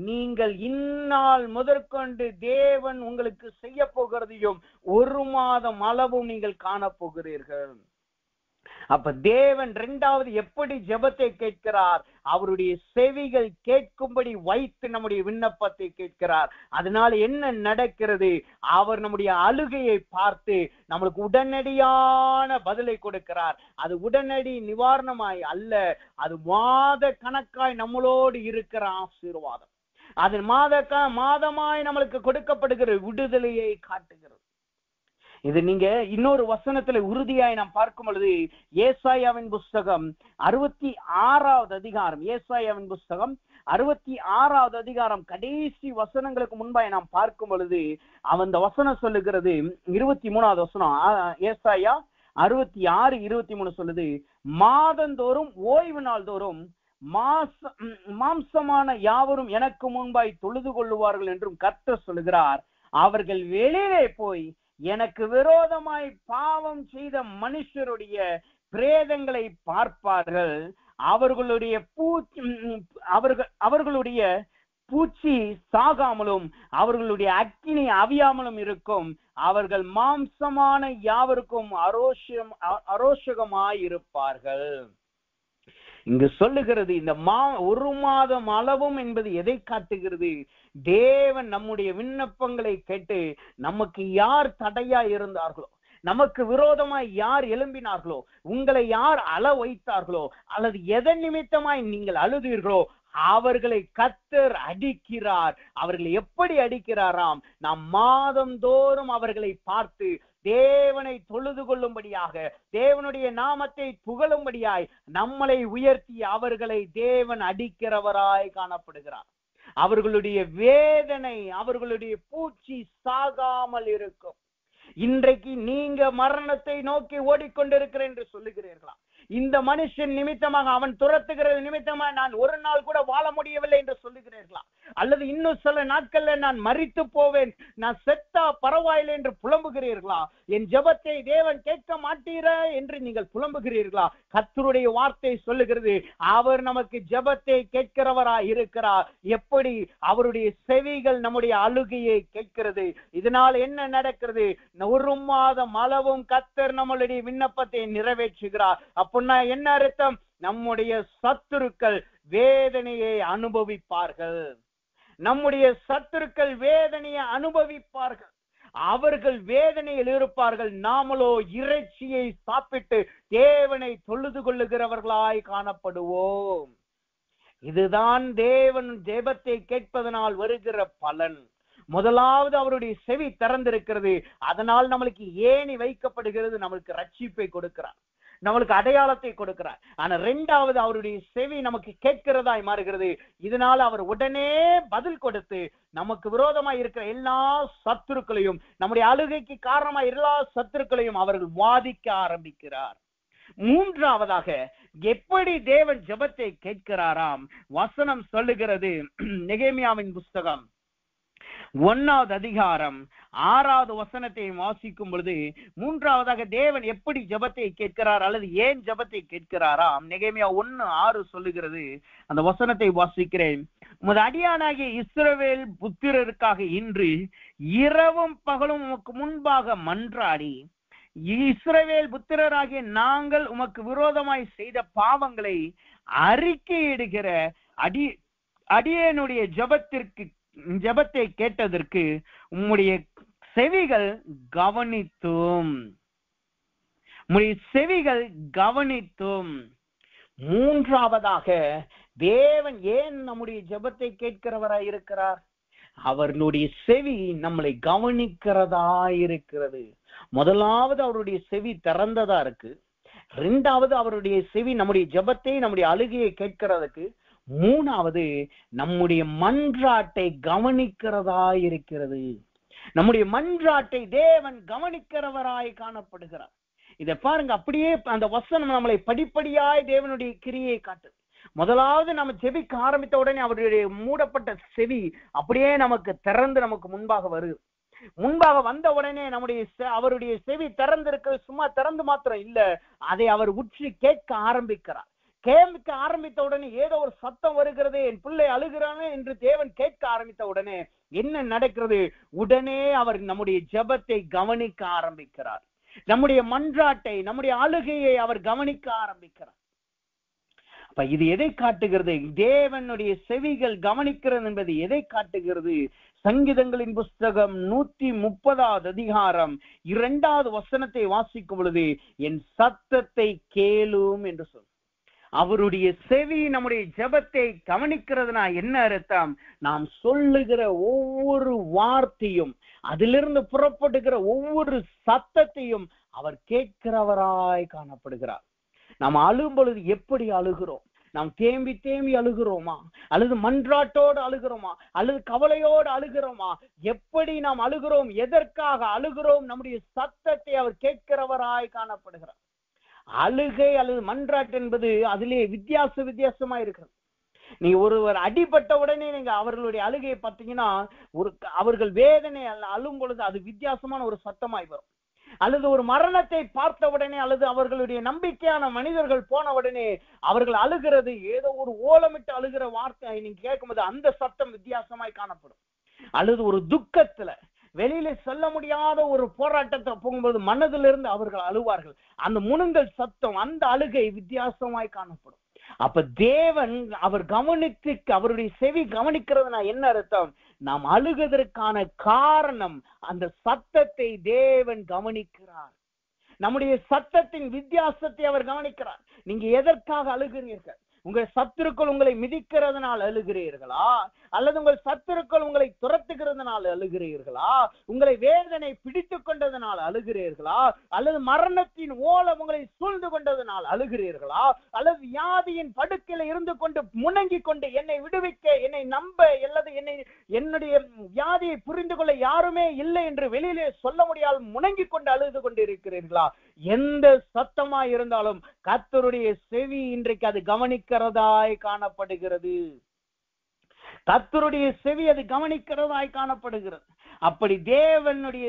நீங்கள் இந்நாள் முதற்கொண்டு தேவன் உங்களுக்கு செய்ய போகிறதையும் 1 மாதம் அளவும் நீங்கள் காணப்போகிறீர்கள். அப்ப தேவன் 2வது எப்படி ஜெபத்தை கேட்கிறார்? அவருடைய செவிகள் கேட்கும்படி வைத்து நம்முடைய விண்ணப்பத்தை கேட்கிறார். அதனால என்ன நடக்கிறது? அவர் நம்முடைய அழுகையை பார்த்து நம்மளுக்கு உடனடியான பதிலை கொடுக்கிறார். அது உடனடி நிவாரணமாய் அல்ல, அது மாத கணக்காய் நம்மளோடு இருக்கிற ஆசீர்வாதம். அது மாதமாய் நம்மளுக்கு கொடுக்கப்படுகிற விடுதலையை காட்டுகிறது. இது நீங்க இன்னொரு வசனத்துல உறுதியாய் நாம் பார்க்கும் பொழுது ஏசாயாவின் புஸ்தகம் 66வது அதிகாரம், ஏசாயாவின் புஸ்தகம் 66வது அதிகாரம் கடைசி வசனங்களுக்கு முன்பாய் நாம் பார்க்கும் பொழுது அந்த வசனம் சொல்லுகிறது, 23வது வசனம், ஏசாயா 66:23 சொல்லுது, மாதந்தோறும் ஓய்வு நாள் தோறும் மாம்சமான யாவரும் எனக்கு முன்பாய் தொழுது கொள்ளுவார்கள் என்றும் கர்த்தர் சொல்லுகிறார். அவர்கள் வெளியிலே போய் எனக்கு விரோதமாய் பாவம் செய்த மனுஷருடைய பிரேதங்களை பார்ப்பார்கள். அவர்களுடைய அவர்களுடைய பூச்சி சாகாமலும் அவர்களுடைய அக்கினி அவியாமலும் இருக்கும். அவர்கள் மாம்சமான யாவருக்கும் அரோஷகமாயிருப்பார்கள். இங்கு சொல்லுகிறது இந்த ஒரு மாதம் அளவும் என்பது எதை காட்டுகிறது? தேவன் நம்முடைய விண்ணப்பங்களை கேட்டு நமக்கு யார் தடையா இருந்தார்களோ, நமக்கு விரோதமாய் யார் எழும்பினார்களோ, உங்களை யார் அழ வைத்தார்களோ, அல்லது எதன் நிமித்தமாய் நீங்கள் அழுதீர்களோ அவர்களை கர்த்தர் அடிக்கிறார். அவர்களை எப்படி அடிக்கிறாராம்? நாம் மாதந்தோறும் அவர்களை பார்த்து தேவனை தொழுது கொள்ளும்படியாக, தேவனுடைய நாமத்தை புகழும்படியாய் நம்மளை உயர்த்தி அவர்களை தேவன் அடிக்கிறவராய் காணப்படுகிறார். அவர்களுடைய வேதனை, அவர்களுடைய பூச்சி சாகாமல் இருக்கும். இன்றைக்கு நீங்க மரணத்தை நோக்கி ஓடிக்கொண்டிருக்கிறேன் என்று சொல்லுகிறீர்களா? இந்த மனுஷன் நிமித்தமாக, அவன் துரத்துகிறது நிமித்தமாக நான் ஒரு நாள் கூட வாழ முடியவில்லை என்று சொல்லுகிறீர்களா? அல்லது இன்னும் சில நாட்கள்ல நான் மரித்து போவேன், நான் செத்தா பரவாயில்லை என்று புலம்புகிறீர்களா? என் ஜெபத்தை தேவன் கேட்க மாட்டீரா என்று நீங்கள் புலம்புகிறீர்களா? கர்த்தருடைய வார்த்தை சொல்லுகிறது, அவர் நமக்கு ஜெபத்தை கேட்கிறவராய் இருக்கிறார். எப்படி? அவருடைய செவிகள் நம்முடைய அழுகையை கேட்கிறது. இதனால் என்ன நடக்கிறது? ஒரு மாதம் அளவும் கர்த்தர் நம்மளுடைய விண்ணப்பத்தை நிறைவேற்றுகிறார். அப்படின்னா என்ன அர்த்தம்? நம்முடைய சத்துருக்கள் வேதனையை அனுபவிப்பார்கள். நம்முடைய சத்துருக்கள் வேதனையை அனுபவிப்பார்கள். அவர்கள் வேதனையில் இருப்பார்கள். நாமளோ இறைச்சியை சாப்பிட்டு தேவனை தொழுது கொள்ளுகிறவர்களாய் காணப்படுவோம். இதுதான் தேவன் ஜெபத்தை கேட்பதனால் வருகிற பலன். முதலாவது அவருடைய செவி திறந்திருக்கிறது. அதனால் நம்மளுக்கு ஏணி வைக்கப்படுகிறது. நம்மளுக்கு ரட்சிப்பை கொடுக்கிறார், நம்மளுக்கு அடையாளத்தை கொடுக்கிறார். ஆனா இரண்டாவது அவருடைய செவி நமக்கு கேட்கிறதாய் மாறுகிறது. இதனால அவர் உடனே பதில் கொடுத்து நமக்கு விரோதமாய் இருக்கிற எல்லா சத்துருக்களையும், நம்முடைய அழுகைக்கு காரணமாய் எல்லா சத்துருக்களையும் அவர்கள் வாதிக்க ஆரம்பிக்கிறார். மூன்றாவதாக எப்படி தேவன் ஜெபத்தை கேட்கிறாராம்? வசனம் சொல்லுகிறது, நெகேமியாவின் புஸ்தகம் 1வது அதிகாரம் 6வது வசனத்தை வாசிக்கும் பொழுது, மூன்றாவதாக தேவன் எப்படி ஜெபத்தை கேட்கிறார் அல்லது ஏன் ஜெபத்தை கேட்கிறாராம்? நெகேமியா 1:6 சொல்லுகிறது. அந்த வசனத்தை வாசிக்கிறேன். உமது அடியானாகிய இஸ்ரவேல் புத்திரருக்காக இன்று இரவும் பகலும் உமக்கு முன்பாக மன்றாடி, இஸ்ரவேல் புத்திரராகிய நாங்கள் உமக்கு விரோதமாய் செய்த பாவங்களை அறிக்கையிடுகிற அடியேனுடைய ஜெபத்தை கேட்டதற்கு உம்முடைய செவிகள் கவனித்தும். மூன்றாவதாக தேவன் ஏன் நம்முடைய ஜெபத்தை கேட்கிறவராய் இருக்கிறார்? அவர்களுடைய செவி நம்மளை கவனிக்கிறதா இருக்கிறது. முதலாவது அவருடைய செவி திறந்ததா இருக்கு. இரண்டாவது அவருடைய செவி நம்முடைய ஜெபத்தை, நம்முடைய அழுகையை கேட்கிறதுக்கு. மூணாவது நம்முடைய மன்றாட்டை கவனிக்கிறதா இருக்கிறது. நம்முடைய மன்றாட்டை தேவன் கவனிக்கிறவராய் காணப்படுகிறார். இதை பாருங்க, அப்படியே அந்த வசனம் நம்மளை படிப்படியாய் தேவனுடைய கிரியை காட்டுது. முதலாவது நம்ம ஜெபிக்க ஆரம்பித்த உடனே அவருடைய மூடப்பட்ட செவி அப்படியே நமக்கு திறந்து நமக்கு முன்பாக வருது. முன்பாக வந்த உடனே அவருடைய செவி திறந்திருக்கிறது. சும்மா திறந்து மாத்திரம் இல்ல, அதை அவர் உற்று கேட்க ஆரம்பிக்கிறார். கேட்க ஆரம்பித்த உடனே ஏதோ ஒரு சத்தம் வருகிறது, என் பிள்ளை அழுகிறானே என்று தேவன் கேட்க ஆரம்பித்த உடனே என்ன நடக்கிறது? உடனே அவர் நம்முடைய ஜெபத்தை கவனிக்க ஆரம்பிக்கிறார். நம்முடைய மன்றாட்டை, நம்முடைய அழுகையை அவர் கவனிக்க ஆரம்பிக்கிறார். அப்ப இது எதை காட்டுகிறது? தேவனுடைய செவிகள் கவனிக்கிறது என்பது எதை காட்டுகிறது? சங்கீதங்களின் புஸ்தகம் 130வது அதிகாரம் 2வது வசனத்தை வாசிக்கும் பொழுது, என் சத்தத்தை கேளும் என்று சொல். அவருடைய செவி நம்முடைய ஜெபத்தை கவனிக்கிறதுனா என்ன அர்த்தம்? நாம் சொல்லுகிற ஒவ்வொரு வார்த்தையும், அதிலிருந்து புறப்படுகிற ஒவ்வொரு சத்தத்தையும் அவர் கேட்கிறவராய் காணப்படுகிறார். நாம் அழும் பொழுது எப்படி அழுகிறோம்? நாம் தேம்பி தேம்பி அழுகிறோமா, அல்லது மன்றாட்டோடு அழுகிறோமா, அல்லது கவலையோடு அழுகிறோமா? எப்படி நாம் அழுகிறோம்? எதற்காக அழுகிறோம்? நம்முடைய சத்தத்தை அவர் கேட்கிறவராய் காணப்படுகிறார். அழுகை அல்லது மன்றாட்டு என்பது அதிலே வித்தியாசமா இருக்கிறது. நீங்க ஒருவர் அடிபட்ட உடனே நீங்க அவர்களுடைய அழுகையை பார்த்தீங்கன்னா, அவர்கள் வேதனை அழும் பொழுது அது வித்தியாசமான ஒரு சத்தமாய் வரும். அல்லது ஒரு மரணத்தை பார்த்த உடனே, அல்லது அவர்களுடைய நம்பிக்கையான மனிதர்கள் போன உடனே அவர்கள் அழுகிறது, ஏதோ ஒரு ஓலமிட்டு அழுகிற வார்த்தை நீங்க கேட்கும்போது அந்த சத்தம் வித்தியாசமாய் காணப்படும். அல்லது ஒரு துக்கத்துல வெளியில சொல்ல முடியாத ஒரு போராட்டத்தை போகும்போது மனதிலிருந்து அவர்கள் அழுவார்கள். அந்த முணுங்கல் சத்தம், அந்த அழுகை வித்தியாசமாய் காணப்படும். அப்ப தேவன் அவர் கவனித்து, அவருடைய செவி கவனிக்கிறதுனா என்ன அர்த்தம்? நாம் அழுகுவதற்கான காரணம், அந்த சத்தத்தை தேவன் கவனிக்கிறார். நம்முடைய சத்தத்தின் வித்தியாசத்தை அவர் கவனிக்கிறார். நீங்க எதற்காக அழுகிறீர்கள்? உங்கள் சத்துருக்கள் உங்களை மிதிக்கிறதுனால் அழுகிறீர்களா? அல்லது உங்கள் சத்துருக்கள் உங்களை துரத்துகிறதுனால் அழுகிறீர்களா? உங்களை வேதனை பிடித்து கொண்டதனால் அழுகிறீர்களா? அல்லது மரணத்தின் ஓலம் உங்களை சூழ்ந்து கொண்டதனால் அழுகிறீர்களா? அல்லது வியாதியின் படுக்கையில இருந்து கொண்டு முணங்கி கொண்டு என்னை விடுவிக்க, என்னை நம்ப, அல்லது என்னுடைய வியாதியை புரிந்து கொள்ள யாருமே இல்லை என்று வெளியிலே சொல்ல முடியாமல் முணங்கி கொண்டு அழுது கொண்டு இருக்கிறீர்களா? எந்த சத்தமா இருந்தாலும் கர்த்தருடைய செவி இன்றைக்கு அது கவனிக்கிறதாய் காணப்படுகிறது. கர்த்தருடைய செவி அது கவனிக்கிறதாய் காணப்படுகிறது. அப்படி தேவனுடைய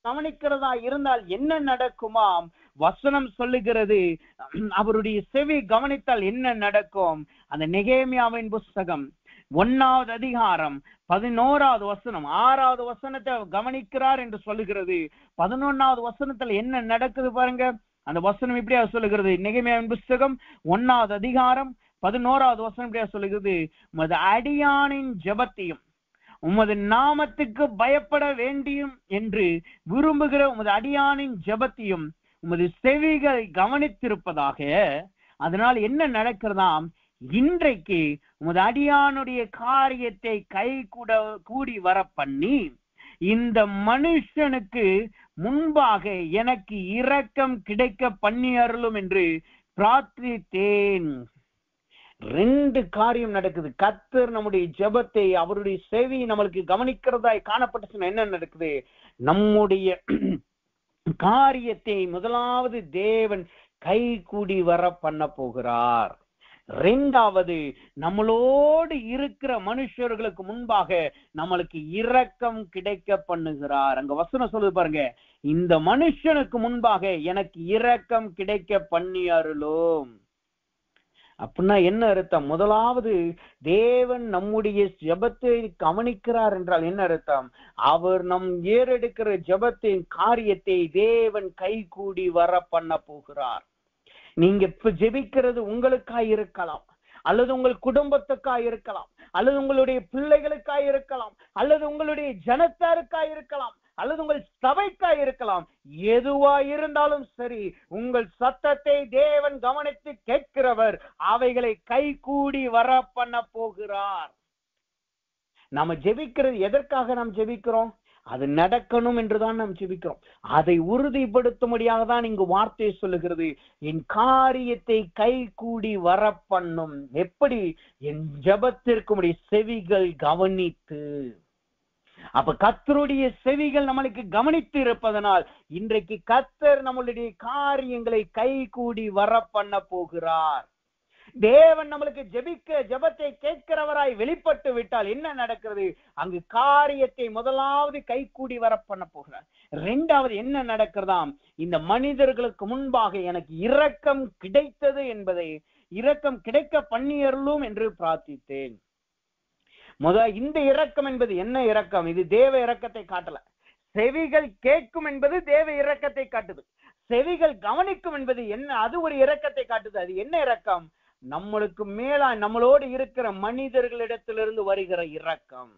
கவனிக்கிறதா இருந்தால் என்ன நடக்குமாம்? வசனம் சொல்லுகிறது, அவருடைய செவி கவனித்தால் என்ன நடக்கும்? அந்த நெகேமியாவின் புஸ்தகம் 1வது அதிகாரம் 11வது வசனம், 6வது வசனத்தை கவனிக்கிறார் என்று சொல்லுகிறது. 11வது வசனத்துல என்ன நடக்குது பாருங்க. அந்த வசனம் இப்படியா சொல்லுகிறது. நெகேமியாவின் புஸ்தகம் 1வது அதிகாரம் 11வது வசனம் இப்படியா சொல்லுகிறது, உமது அடியானின் ஜெபத்தையும் உமது நாமத்துக்கு பயப்பட வேண்டியும் என்று விரும்புகிற உமது அடியானின் ஜெபத்தையும் உமது செவிகள் கவனித்திருப்பதாக. அதனால் என்ன நடக்கிறதாம்? இன்றைக்கு உமது அடியானுடைய காரியத்தை கை கூடி வர பண்ணி இந்த மனுஷனுக்கு முன்பாக எனக்கு இரக்கம் கிடைக்க பண்ணி அருளும் என்று பிரார்த்தித்தேன். 2 காரியம் நடக்குது. கர்த்தர் நம்முடைய ஜெபத்தை, அவருடைய செவி நம்மளுக்கு கவனிக்கிறதாய் காணப்பட்டுச்சுன்னா என்ன நடக்குது? நம்முடைய காரியத்தை முதலாவது தேவன் கை கூடி வர பண்ண போகிறார். 2வது, நம்மளோடு இருக்கிற மனுஷர்களுக்கு முன்பாக நம்மளுக்கு இரக்கம் கிடைக்க பண்ணுகிறார். அங்க வசனம் சொல்லுது பாருங்க, இந்த மனுஷனுக்கு முன்பாக எனக்கு இரக்கம் கிடைக்க பண்ணி அருளும். அப்படின்னா என்ன அர்த்தம்? முதலாவது தேவன் நம்முடைய ஜெபத்தை கவனிக்கிறார் என்றால் என்ன அர்த்தம்? அவர் நம் ஏறெடுக்கிற ஜெபத்தின் காரியத்தை தேவன் கை கூடி வர பண்ண போகிறார். நீங்க இப்ப ஜெபிக்கிறது உங்களுக்காய் இருக்கலாம், அல்லது உங்கள் குடும்பத்துக்காய் இருக்கலாம், அல்லது உங்களுடைய பிள்ளைகளுக்காய் இருக்கலாம், அல்லது உங்களுடைய ஜனத்தாருக்காய் இருக்கலாம், அல்லது உங்கள் சபைக்காய் இருக்கலாம். எதுவா இருந்தாலும் சரி, உங்கள் சத்தத்தை தேவன் கவனித்து கேட்கிறவர் அவைகளை கை கூடி வர பண்ண போகிறார். நாம ஜெபிக்கிறது எதற்காக நாம் ஜெபிக்கிறோம்? அது நடக்கணும் என்றுதான் நாம் ஜெபிக்கிறோம். அதை உறுதிப்படுத்தும்படியாக தான் இங்கு வார்த்தை சொல்லுகிறது, என் காரியத்தை கை கூடி வர பண்ணும். எப்படி? என் ஜெபத்திற்கு செவிகள் கவனித்து. அப்ப கர்த்தருடைய செவிகள் நம்மளுக்கு கவனித்து இருப்பதனால் இன்றைக்கு கர்த்தர் நம்மளுடைய காரியங்களை கை கூடி வர பண்ண போகிறார். தேவன் நம்மளுக்கு ஜெபத்தை கேட்கிறவராய் வெளிப்பட்டு விட்டால் என்ன நடக்கிறது? அங்கு காரியத்தை முதலாவது கை கூடி வர பண்ண போகிறார். 2வது என்ன நடக்கிறதாம்? இந்த மனிதர்களுக்கு முன்பாக எனக்கு இரக்கம் கிடைத்தது என்பதை, இரக்கம் கிடைக்க பண்ணியருளும் என்று பிரார்த்தித்தேன். இந்த இரக்கம் என்பது என்ன இரக்கம்? இது தேவ இரக்கத்தை காட்டல. செவிகள் கேட்கும் என்பது தேவ இரக்கத்தை காட்டுது. செவிகள் கவனிக்கும் என்பது என்ன? அது ஒரு இரக்கத்தை காட்டுது. அது என்ன இரக்கம்? நம்மளுக்கு மேலா நம்மளோடு இருக்கிற மனிதர்களிடத்திலிருந்து வருகிற இரக்கம்.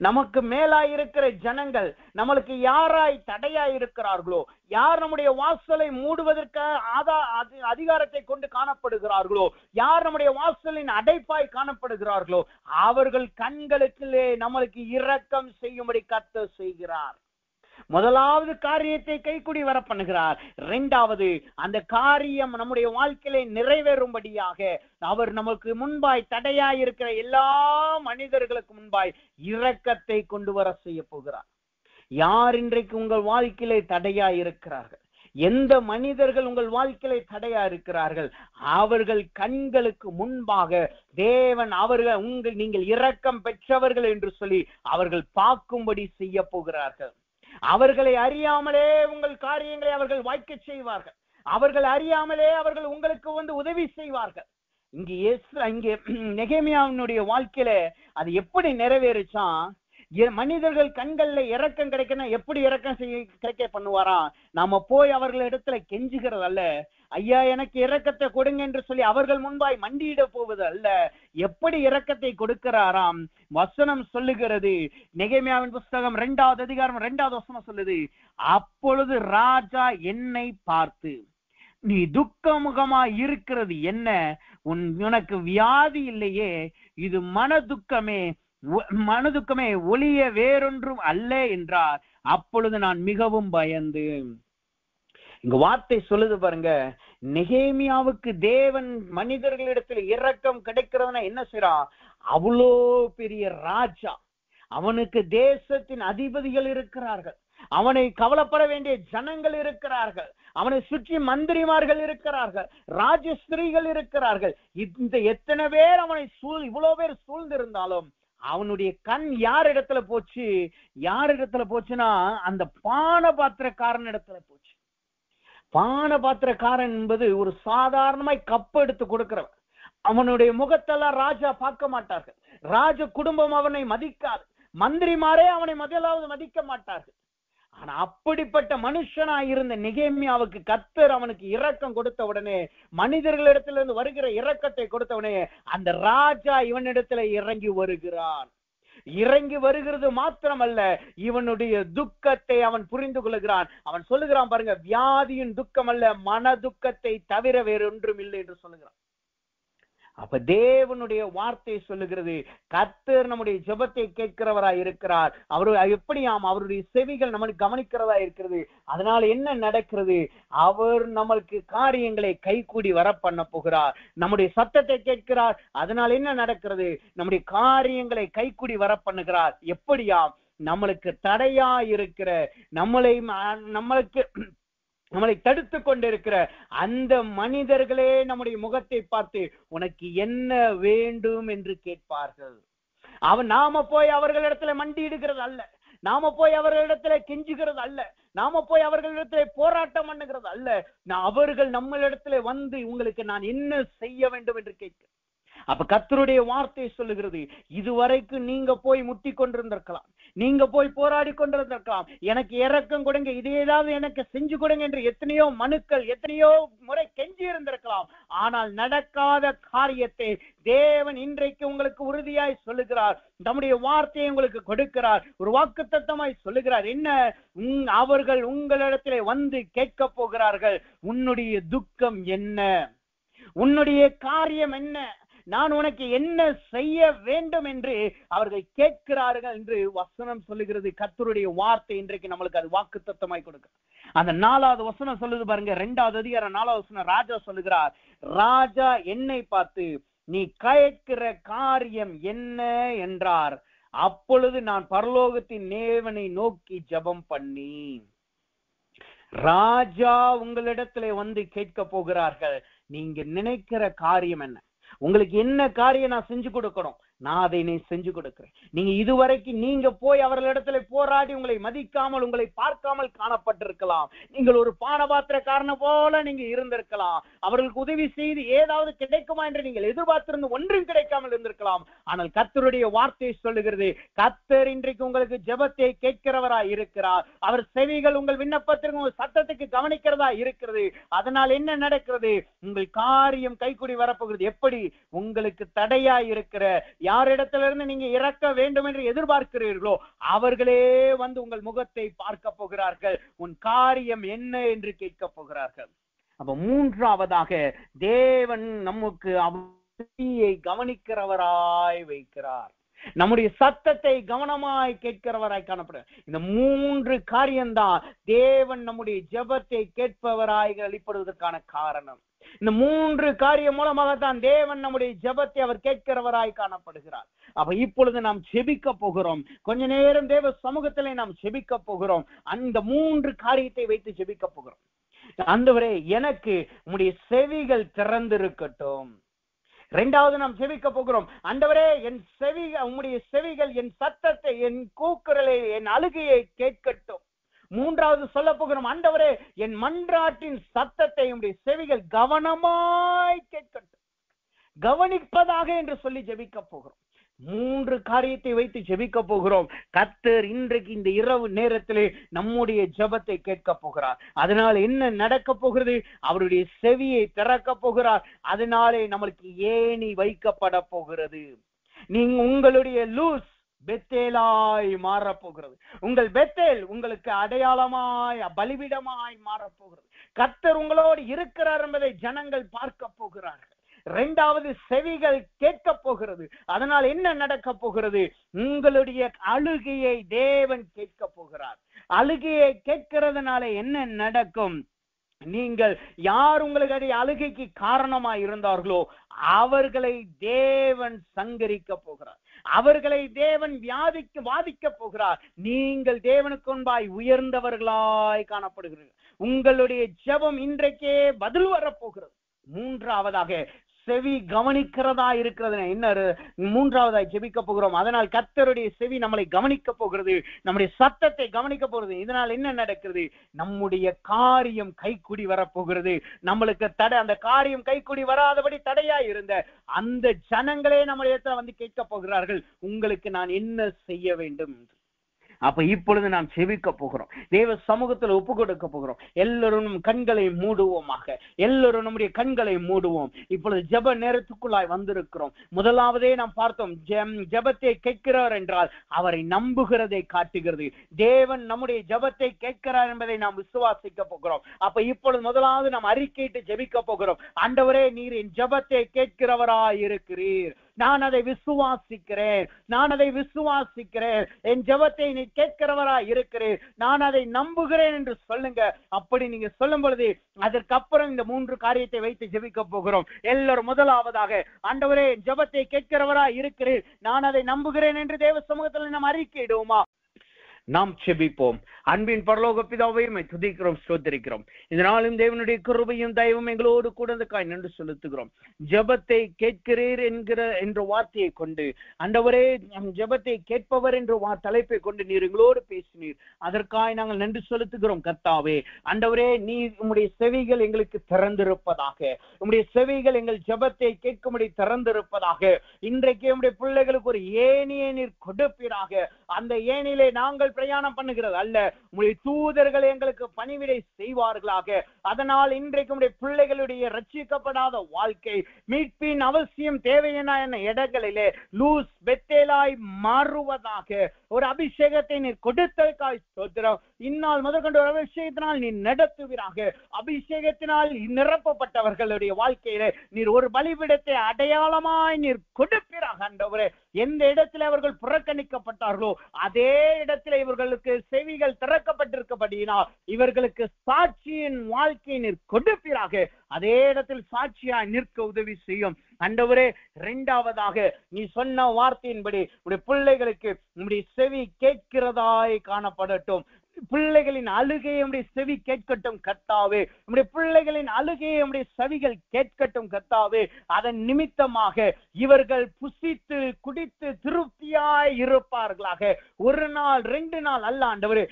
நமக்கு மேலாய் இருக்கிற ஜனங்கள், நம்மளுக்கு யாராய் தடையாய் இருக்கிறார்களோ, யார் நம்முடைய வாசலை மூடுவதற்கு அதிகாரத்தை கொண்டு காணப்படுகிறார்களோ, யார் நம்முடைய வாசலின் அடைப்பாய் காணப்படுகிறார்களோ, அவர்கள் கண்களுக்குள்ளே நம்மளுக்கு இரக்கம் செய்யும்படி கர்த்தர் செய்கிறார். முதலாவது காரியத்தை கைக்கூடி வர பண்ணுகிறார். 2வது, அந்த காரியம் நம்முடைய வாழ்க்கையிலே நிறைவேறும்படியாக அவர் நமக்கு முன்பாய் தடையாய் இருக்கிற எல்லா மனிதர்களுக்கு முன்பாய் இரக்கத்தை கொண்டு வர செய்ய போகிறார். யார் இன்றைக்கு உங்கள் வாழ்க்கையிலே தடையாய் இருக்கிறார்கள்? எந்த மனிதர்கள் உங்கள் வாழ்க்கையில தடையா இருக்கிறார்கள், அவர்கள் கண்களுக்கு முன்பாக தேவன் அவர்கள் நீங்கள் இரக்கம் பெற்றவர்கள் என்று சொல்லி அவர்கள் பார்க்கும்படி செய்ய போகிறார்கள். அவர்களை அறியாமலே உங்கள் காரியங்களை அவர்கள் வாய்க்க செய்வார்கள். அவர்கள் அறியாமலே அவர்கள் உங்களுக்கு உதவி செய்வார்கள். இங்கே நெகேமியாவினுடைய வாழ்க்கையில அது எப்படி நிறைவேறுச்சான்? மனிதர்கள் கண்கள்ல இரக்கம் கிடைக்கணும். எப்படி இரக்கம் கிடைக்க பண்ணுவாராம்? நாம போய் அவர்கள் இடத்துல கெஞ்சுகிறது அல்ல, ஐயா எனக்கு இரக்கத்தை கொடுங்க என்று சொல்லி அவர்கள் முன்பாய் மண்டியிட போவது அல்ல. எப்படி இரக்கத்தை கொடுக்கிறாராம்? வசனம் சொல்லுகிறது, நெகேமியாவின் புஸ்தகம் 2வது அதிகாரம் 2வது வசனம் சொல்லுது, அப்பொழுது ராஜா என்னை பார்த்து, நீ துக்கமுகமா இருக்கிறது என்ன? உனக்கு வியாதி இல்லையே, இது மனதுக்கமே ஒளிய வேறொன்றும் அல்ல என்றார். அப்பொழுது நான் மிகவும் பயந்து. இங்க வார்த்தை சொல்லுது பாருங்க, நெகேமியாவுக்கு தேவன் மனிதர்களிடத்தில் இரக்கம் கிடைக்கிறதுனா என்ன செய்றான்? அவ்வளோ பெரிய ராஜா, அவனுக்கு தேசத்தின் அதிபதிகள் இருக்கிறார்கள், அவனை கவலைப்பட வேண்டிய ஜனங்கள் இருக்கிறார்கள், அவனை சுற்றி மந்திரிமார்கள் இருக்கிறார்கள், ராஜஸ்திரீகள் இருக்கிறார்கள். இந்த எத்தனை பேர் அவனை இவ்வளவு பேர் சூழ்ந்திருந்தாலும் அவனுடைய கண் யார் இடத்துல போச்சு? யார் இடத்துல போச்சுன்னா அந்த பானபாத்திரக்காரன் இடத்துல போச்சு. பானபாத்திரக்காரன் என்பது ஒரு சாதாரணமாய் கப்பு எடுத்து கொடுக்கிறவன். அவனுடைய முகத்தெல்லாம் ராஜா பார்க்க மாட்டார்கள், ராஜ குடும்பம் அவனை மதிக்காது, மந்திரிமாரே அவனை முதலாவது மதிக்க மாட்டார்கள். ஆனா அப்படிப்பட்ட மனுஷனாய் இருந்த நெகேமியாவுக்கு கர்த்தர் அவனுக்கு இரக்கம் கொடுத்த உடனே, மனிதர்களிடத்திலிருந்து வருகிற இரக்கத்தை கொடுத்த உடனே அந்த ராஜா இவனிடத்துல இறங்கி வருகிறான். இறங்கி வருகிறது மாத்திரமல்ல, இவனுடைய துக்கத்தை அவன் புரிந்து கொள்கிறான். அவன் சொல்லுகிறான் பாருங்க, வியாதியின் துக்கம் அல்ல, மன துக்கத்தை தவிர வேறொன்றும் இல்லை என்று சொல்லுகிறான். அப்ப தேவனுடைய வார்த்தை சொல்லுகிறது, கர்த்தர் நம்முடைய ஜெபத்தை கேட்கிறவராய் இருக்கிறார். எப்படியாம் அவருடைய செவிகள் நம்மளுக்கு கவனிக்கிறதா இருக்கிறது. அதனால என்ன நடக்கிறது? அவர் நம்மளுக்கு காரியங்களை கைகூடி வர பண்ண போகிறார். நம்முடைய சத்தத்தை கேட்கிறார். அதனால என்ன நடக்கிறது? நம்முடைய காரியங்களை கைகூடி வர பண்ணுகிறார். எப்படியாம்? நம்மளுக்கு தடையா இருக்கிற நம்மளை தடுத்து கொண்டிருக்கிற அந்த மனிதர்களே நம்முடைய முகத்தை பார்த்து உனக்கு என்ன வேண்டும் என்று கேட்பார்கள். நாம போய் அவர்களிடத்துல மண்டியிடுகிறது அல்ல, நாம போய் அவர்களிடத்துல கெஞ்சுகிறது அல்ல, நாம போய் அவர்களிடத்துல போராட்டம் பண்ணுகிறது அல்ல. அவர்கள் நம்மளிடத்துல வந்து உங்களுக்கு நான் என்ன செய்ய வேண்டும் என்று கேட்க. அப்ப கர்த்தருடைய வார்த்தை சொல்லுகிறது, இதுவரைக்கும் நீங்க போய் முட்டி கொண்டிருந்திருக்கலாம், நீங்க போய் போராடி கொண்டிருந்திருக்கலாம், எனக்கு இரக்கம் கொடுங்க, இது ஏதாவது எனக்கு செஞ்சு கொடுங்க என்று எத்தனையோ மனுக்கள் எத்தனையோ முறை கெஞ்சி இருந்திருக்கலாம். ஆனால் நடக்காத காரியத்தை தேவன் இன்றைக்கு உங்களுக்கு உறுதியாய் சொல்லுகிறார். நம்முடைய வார்த்தையை உங்களுக்கு கொடுக்கிறார், ஒரு வாக்குத்தத்தமாய் சொல்லுகிறார். என்ன? அவர்கள் உங்களிடத்திலே வந்து கேட்க போகிறார்கள், உன்னுடைய துக்கம் என்ன, உன்னுடைய காரியம் என்ன, நான் உனக்கு என்ன செய்ய வேண்டும் என்று அவர்கள் கேட்கிறார்கள் என்று வசனம் சொல்லுகிறது. கர்த்தருடைய வார்த்தை இன்றைக்கு நம்மளுக்கு அது வாக்குத்தத்தமாய் கொடுக்க. அந்த 4வது வசனம் சொல்லுது பாருங்க, 2வது அதிகாரம் 4வது வசனம். ராஜா சொல்லுகிறார், ராஜா என்னை பார்த்து நீ கேட்கிற காரியம் என்ன என்றார். அப்பொழுது நான் பரலோகத்தின் தேவனை நோக்கி ஜெபம் பண்ணி. ராஜா உங்களிடத்துல வந்து கேட்க போகிறார்கள், நீங்க நினைக்கிற காரியம் என்ன, உங்களுக்கு என்ன காரியம் நான் செஞ்சு கொடுக்கணும், நான் அதை செஞ்சு கொடுக்கிறேன். நீங்க இதுவரைக்கும் நீங்க போய் அவர்களிடத்துல போராடி உங்களை மதிக்காமல் உங்களை பார்க்காமல் காணப்பட்டிருக்கலாம். நீங்கள் ஒரு பானபாத்திரக்காரன போல நீங்க இருந்திருக்கலாம். அவர்களுக்கு உதவி செய்து ஏதாவது கிடைக்குமா என்று நீங்கள் எதிர்பார்த்திருந்து ஒன்றும் கிடைக்காமல் இருந்திருக்கலாம். ஆனால் கர்த்தருடைய வார்த்தை சொல்லுகிறது, கர்த்தர் இன்றைக்கு உங்களுக்கு ஜெபத்தை கேட்கிறவராய் இருக்கிறார். அவர் செவிகள் உங்கள் விண்ணப்பத்திற்கு உங்கள் சத்தத்துக்கு கவனிக்கிறதா இருக்கிறது. அதனால் என்ன நடக்கிறது? உங்கள் காரியம் கைக்கூடி வரப்போகிறது. எப்படி? உங்களுக்கு தடையா இருக்கிற யாரிடத்திலிருந்து நீங்க இறக்க வேண்டும் என்று எதிர்பார்க்கிறீர்களோ அவர்களே வந்து உங்கள் முகத்தை பார்க்க போகிறார்கள், உன் காரியம் என்ன என்று கேட்க போகிறார்கள். அப்ப 3வதாக தேவன் நமக்கு அவரை கவனிக்கிறவராய் வைக்கிறார், நம்முடைய சத்தத்தை கவனமாய் கேட்கிறவராய் காணப்படுறார். இந்த 3 காரியம்தான் தேவன் நம்முடைய ஜெபத்தை கேட்பவராய் வெளிப்படுவதற்கான காரணம். இந்த 3 காரியம் மூலமாகத்தான் தேவன் நம்முடைய ஜெபத்தை அவர் கேட்கிறவராய் காணப்படுகிறார். அப்ப இப்பொழுது நாம் ஜெபிக்க போகிறோம். கொஞ்ச நேரம் தேவ சமூகத்திலே நாம் ஜெபிக்க போகிறோம். அந்த 3 காரியத்தை வைத்து ஜெபிக்க போகிறோம். ஆண்டவரே எனக்கு உம்முடைய செவிகள் திறந்திருக்கட்டும். இரண்டாவது நாம் செவிக்க போகிறோம். ஆண்டவரே என் உம்முடைய செவிகள் என் சத்தத்தை, என் கூக்குரலை, என் அழுகையை கேட்கட்டும். மூன்றாவது சொல்ல போகிறோம், ஆண்டவரே என் மன்றாட்டின் சத்தத்தை உம்முடைய செவிகள் கவனமாய் கேட்கட்டும். கவனிப்பதாக என்று சொல்லி ஜெபிக்க போகிறோம். மூன்று காரியத்தை வைத்து ஜெபிக்க போகிறோம். கர்த்தர் இன்றைக்கு இந்த இரவு நேரத்திலே நம்முடைய ஜெபத்தை கேட்க போகிறார். அதனால என்ன நடக்க போகிறது? அவருடைய செவியை திறக்க போகிறார். அதனாலே நம்மளுக்கு ஏணி வைக்கப்பட போகிறது. நீங்க உங்களுடைய லூஸ் பெத்தேலாய் மாறப்போகிறது. உங்கள் பெத்தேல் உங்களுக்கு அடையாளமாய் பலிபீடமாய் மாறப்போகிறது. கர்த்தர் உங்களோடு இருக்கிறார் என்பதை ஜனங்கள் பார்க்க போகிறார்கள். இரண்டாவது, செவிகள் கேட்க போகிறது. அதனால் என்ன நடக்க போகிறது? உங்களுடைய அழுகையை தேவன் கேட்க போகிறார். அழுகையை கேட்கிறதுனால என்ன நடக்கும்? நீங்கள் யார் உங்களுக்கு அழுகைக்கு காரணமாய் இருந்தார்களோ அவர்களை தேவன் சங்கரிக்க போகிறார். அவர்களை தேவன் வாதிக்க போகிறார். நீங்கள் தேவனுக்கு முன்பாய் உயர்ந்தவர்களாய் காணப்படுகிறீர்கள். உங்களுடைய ஜெபம் இன்றைக்கே பதில் வரப்போகிறது. மூன்றாவதாக, செவி கவனிக்கிறதா இருக்கிறது. என்ன மூன்றாவதாய் ஜெபிக்க போகிறோம். அதனால் கர்த்தருடைய செவி நம்மளை கவனிக்க போகிறது, நம்முடைய சத்தத்தை கவனிக்க போகிறது. இதனால் என்ன நடக்கிறது? நம்முடைய காரியம் கைக்குடி வரப்போகிறது. நம்மளுக்கு அந்த காரியம் கைக்குடி வராதபடி தடையா இருந்த அந்த ஜனங்களே நம்முடைய வந்து கேட்க போகிறார்கள், உங்களுக்கு நான் என்ன செய்ய வேண்டும்? அப்ப இப்பொழுது நாம் செவிக்க போகிறோம். தேவ சமூகத்தில் ஒப்பு கொடுக்க போகிறோம். எல்லோரும் கண்களை மூடுவோமாக. எல்லோரும் நம்முடைய கண்களை மூடுவோம். இப்பொழுது ஜெப நேரத்துக்குள்ளாய் வந்திருக்கிறோம். முதலாவதே நாம் பார்த்தோம், ஜெபத்தை கேட்கிறார் என்றால் அவரை நம்புகிறதை காட்டுகிறது. தேவன் நம்முடைய ஜெபத்தை கேட்கிறார் என்பதை நாம் விசுவாசிக்க போகிறோம். அப்ப இப்பொழுது முதலாவது நாம் அறிக்கையிட்டு ஜெபிக்க போகிறோம். ஆண்டவரே, நீர் என் ஜெபத்தை கேட்கிறவராய் இருக்கிறீர். நான் அதை விசுவாசிக்கிறேன். என் ஜெபத்தை நீ கேட்கிறவரா இருக்கிறேன், நான் அதை நம்புகிறேன் என்று சொல்லுங்க. அப்படி நீங்க சொல்லும் பொழுது அதற்கப்புறம் இந்த மூன்று காரியத்தை வைத்து ஜெபிக்க போகிறோம். எல்லாரும் முதலாவதாக, ஆண்டவரே ஜெபத்தை கேட்கிறவரா இருக்கிறேன், நான் அதை நம்புகிறேன் என்று தேவ சமூகத்தில் நாம் அறிக்கையிடுவோமா? நாம் செபிப்போம். அன்பின் பரலோக பிதாவை துதிக்கிறோம், ஸ்தோத்திரிக்கிறோம். இதனாலும் தேவனுடைய கிருபையும் தயவும் எங்களோடு கூட நன்றி செலுத்துகிறோம். ஜெபத்தை கேட்கிறீர் என்ற வார்த்தையை கொண்டு, ஆண்டவரே ஜெபத்தை கேட்பவர் என்ற தலைப்பை கொண்டு நீர் எங்களோடு பேசினீர். அதற்காக நாங்கள் நன்றி செலுத்துகிறோம். கர்த்தாவே, ஆண்டவரே, நீர் உம்முடைய செவிகள் எங்களுக்கு திறந்திருப்பதாக, உம்முடைய செவிகள் எங்கள் ஜெபத்தை கேட்கும்படி திறந்திருப்பதாக. இன்றைக்கு உம்முடைய பிள்ளைகளுக்கு ஒரு ஏணியை நீர் கொடுப்பீராக. அந்த ஏணியிலே நாங்கள் பிரயாணம் பண்ணுகிறது அல்ல, உங்களுடைய தூதர்கள் எங்களுக்கு பணிவிடை செய்வார்களாக. அதனால் இன்றைக்கு உடைய பிள்ளைகளுடைய ரட்சிக்கப்படாத வாழ்க்கை, மீட்பின் அவசியம் தேவையான இடங்களிலே லூஸ் பெத்தேலாய் மாறுவதாக. ஒரு அபிஷேகத்தை நீர் கொடுத்ததற்காய் ஸ்தோத்திரம். இந்நாள் முதற்கொண்டு ஒரு அபிஷேகத்தினால் நீர் நடத்துவீராக. அபிஷேகத்தினால் நிரப்பப்பட்டவர்களுடைய வாழ்க்கையிலே நீர் ஒரு பலிபீடத்தை அடையாளமாய் நீர் கொடுப்பீராக. ஆண்டவரே, எந்த இடத்துல அவர்கள் புறக்கணிக்கப்பட்டார்களோ அதே இடத்துல இவர்களுக்கு செவிகள் திறக்கப்பட்டிருக்கபடியினால் இவர்களுக்கு சாட்சியின் வாழ்க்கையை நீர் கொடுப்பீராக. அதே இடத்தில் சாட்சியாய் நிற்க உதவி செய்யும். ஆண்டவரே, இரண்டாவதாக நீ சொன்ன வார்த்தையின்படி உடைய பிள்ளைகளுக்கு உம்முடைய செவி கேட்கிறதாய் காணப்படட்டும். பிள்ளைகளின் அழுகையை உம்முடைய செவி கேட்கட்டும் கர்த்தாவே. உம்முடைய பிள்ளைகளின் அழுகையை உம்முடைய செவிகள் கேட்கட்டும் கர்த்தாவே. அதன் நிமித்தமாக இவர்கள் புசித்து குடித்து திருப்தியாய் இருப்பார்களாக. ஒரு நாள் 2 நாள் அல்ல ஆண்டவரே,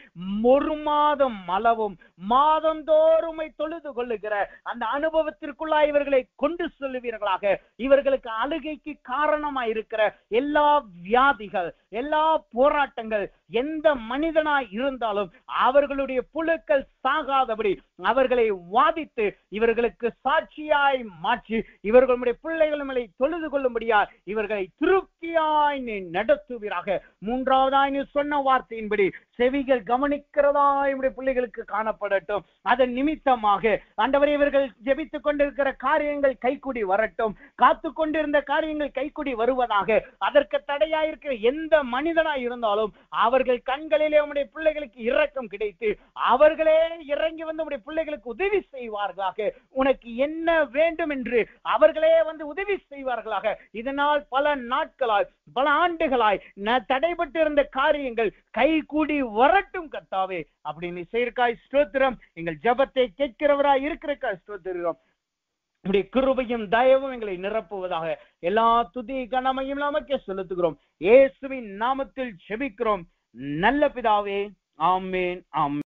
1 மாதம் அளவும் மாதந்தோறுமை தொழுது கொள்ளுகிற அந்த அனுபவத்திற்குள்ளாய் இவர்களை கொண்டு செல்லுவீர்களாக. இவர்களுக்கு அழுகைக்கு காரணமாய் இருக்கிற எல்லா வியாதிகள், எல்லா போராட்டங்கள், எந்த மனிதனாய் இருந்தாலும் அவர்களுடைய புழுக்கள் சாகாதபடி அவர்களை வாதித்து இவர்களுக்கு சாட்சியாய் மாற்றி இவர்களுடைய பிள்ளைகளை தொழுது கொள்ளும்படியா இவர்களை திருப்தியாய் நீ நடத்துவீராக. மூன்றாவதாய் நீ சொன்ன வார்த்தையின்படி செவிகள் கவனிக்கிறதா என்னுடைய பிள்ளைகளுக்கு காணப்படட்டும். அதன் நிமித்தமாக ஆண்டவரே, இவர்கள் ஜெபித்துக் கொண்டிருக்கிற காரியங்கள் கைக்குடி வரட்டும். காத்து கொண்டிருந்த காரியங்கள் கைக்குடி வருவதாக. அதற்கு தடையாயிருக்கிற எந்த மனிதனாய் இருந்தாலும் அவர்கள் கண்களிலே உம்முடைய பிள்ளைகளுக்கு இரக்கம் கிடைத்து அவர்களே இறங்கி வந்து உம்முடைய பிள்ளைகளுக்கு உதவி செய்வார்களாக. உனக்கு என்ன வேண்டும் என்று அவர்களே வந்து உதவி செய்வார்களாக. இதனால் பல நாட்களாய் பல ஆண்டுகளாய் தடைபட்டு இருந்த காரியங்கள் கைகூடி வரட்டும் கர்த்தாவே. அப்படி நீ செய்யறக்காய் ஸ்தோத்திரம். எங்கள் ஜெபத்தை கேட்கிறவராய் இருக்கிறக்காய் ஸ்தோத்திரம். உடைய கிருபையும் தயவும் எங்களை நிரப்புவதாக. எல்லா துதி கனமையும் நமக்கே செலுத்துகிறோம். இயேசுவின் நாமத்தில் ஜெபிக்கிறோம் நல்ல பிதாவே. ஆமென், ஆமென்.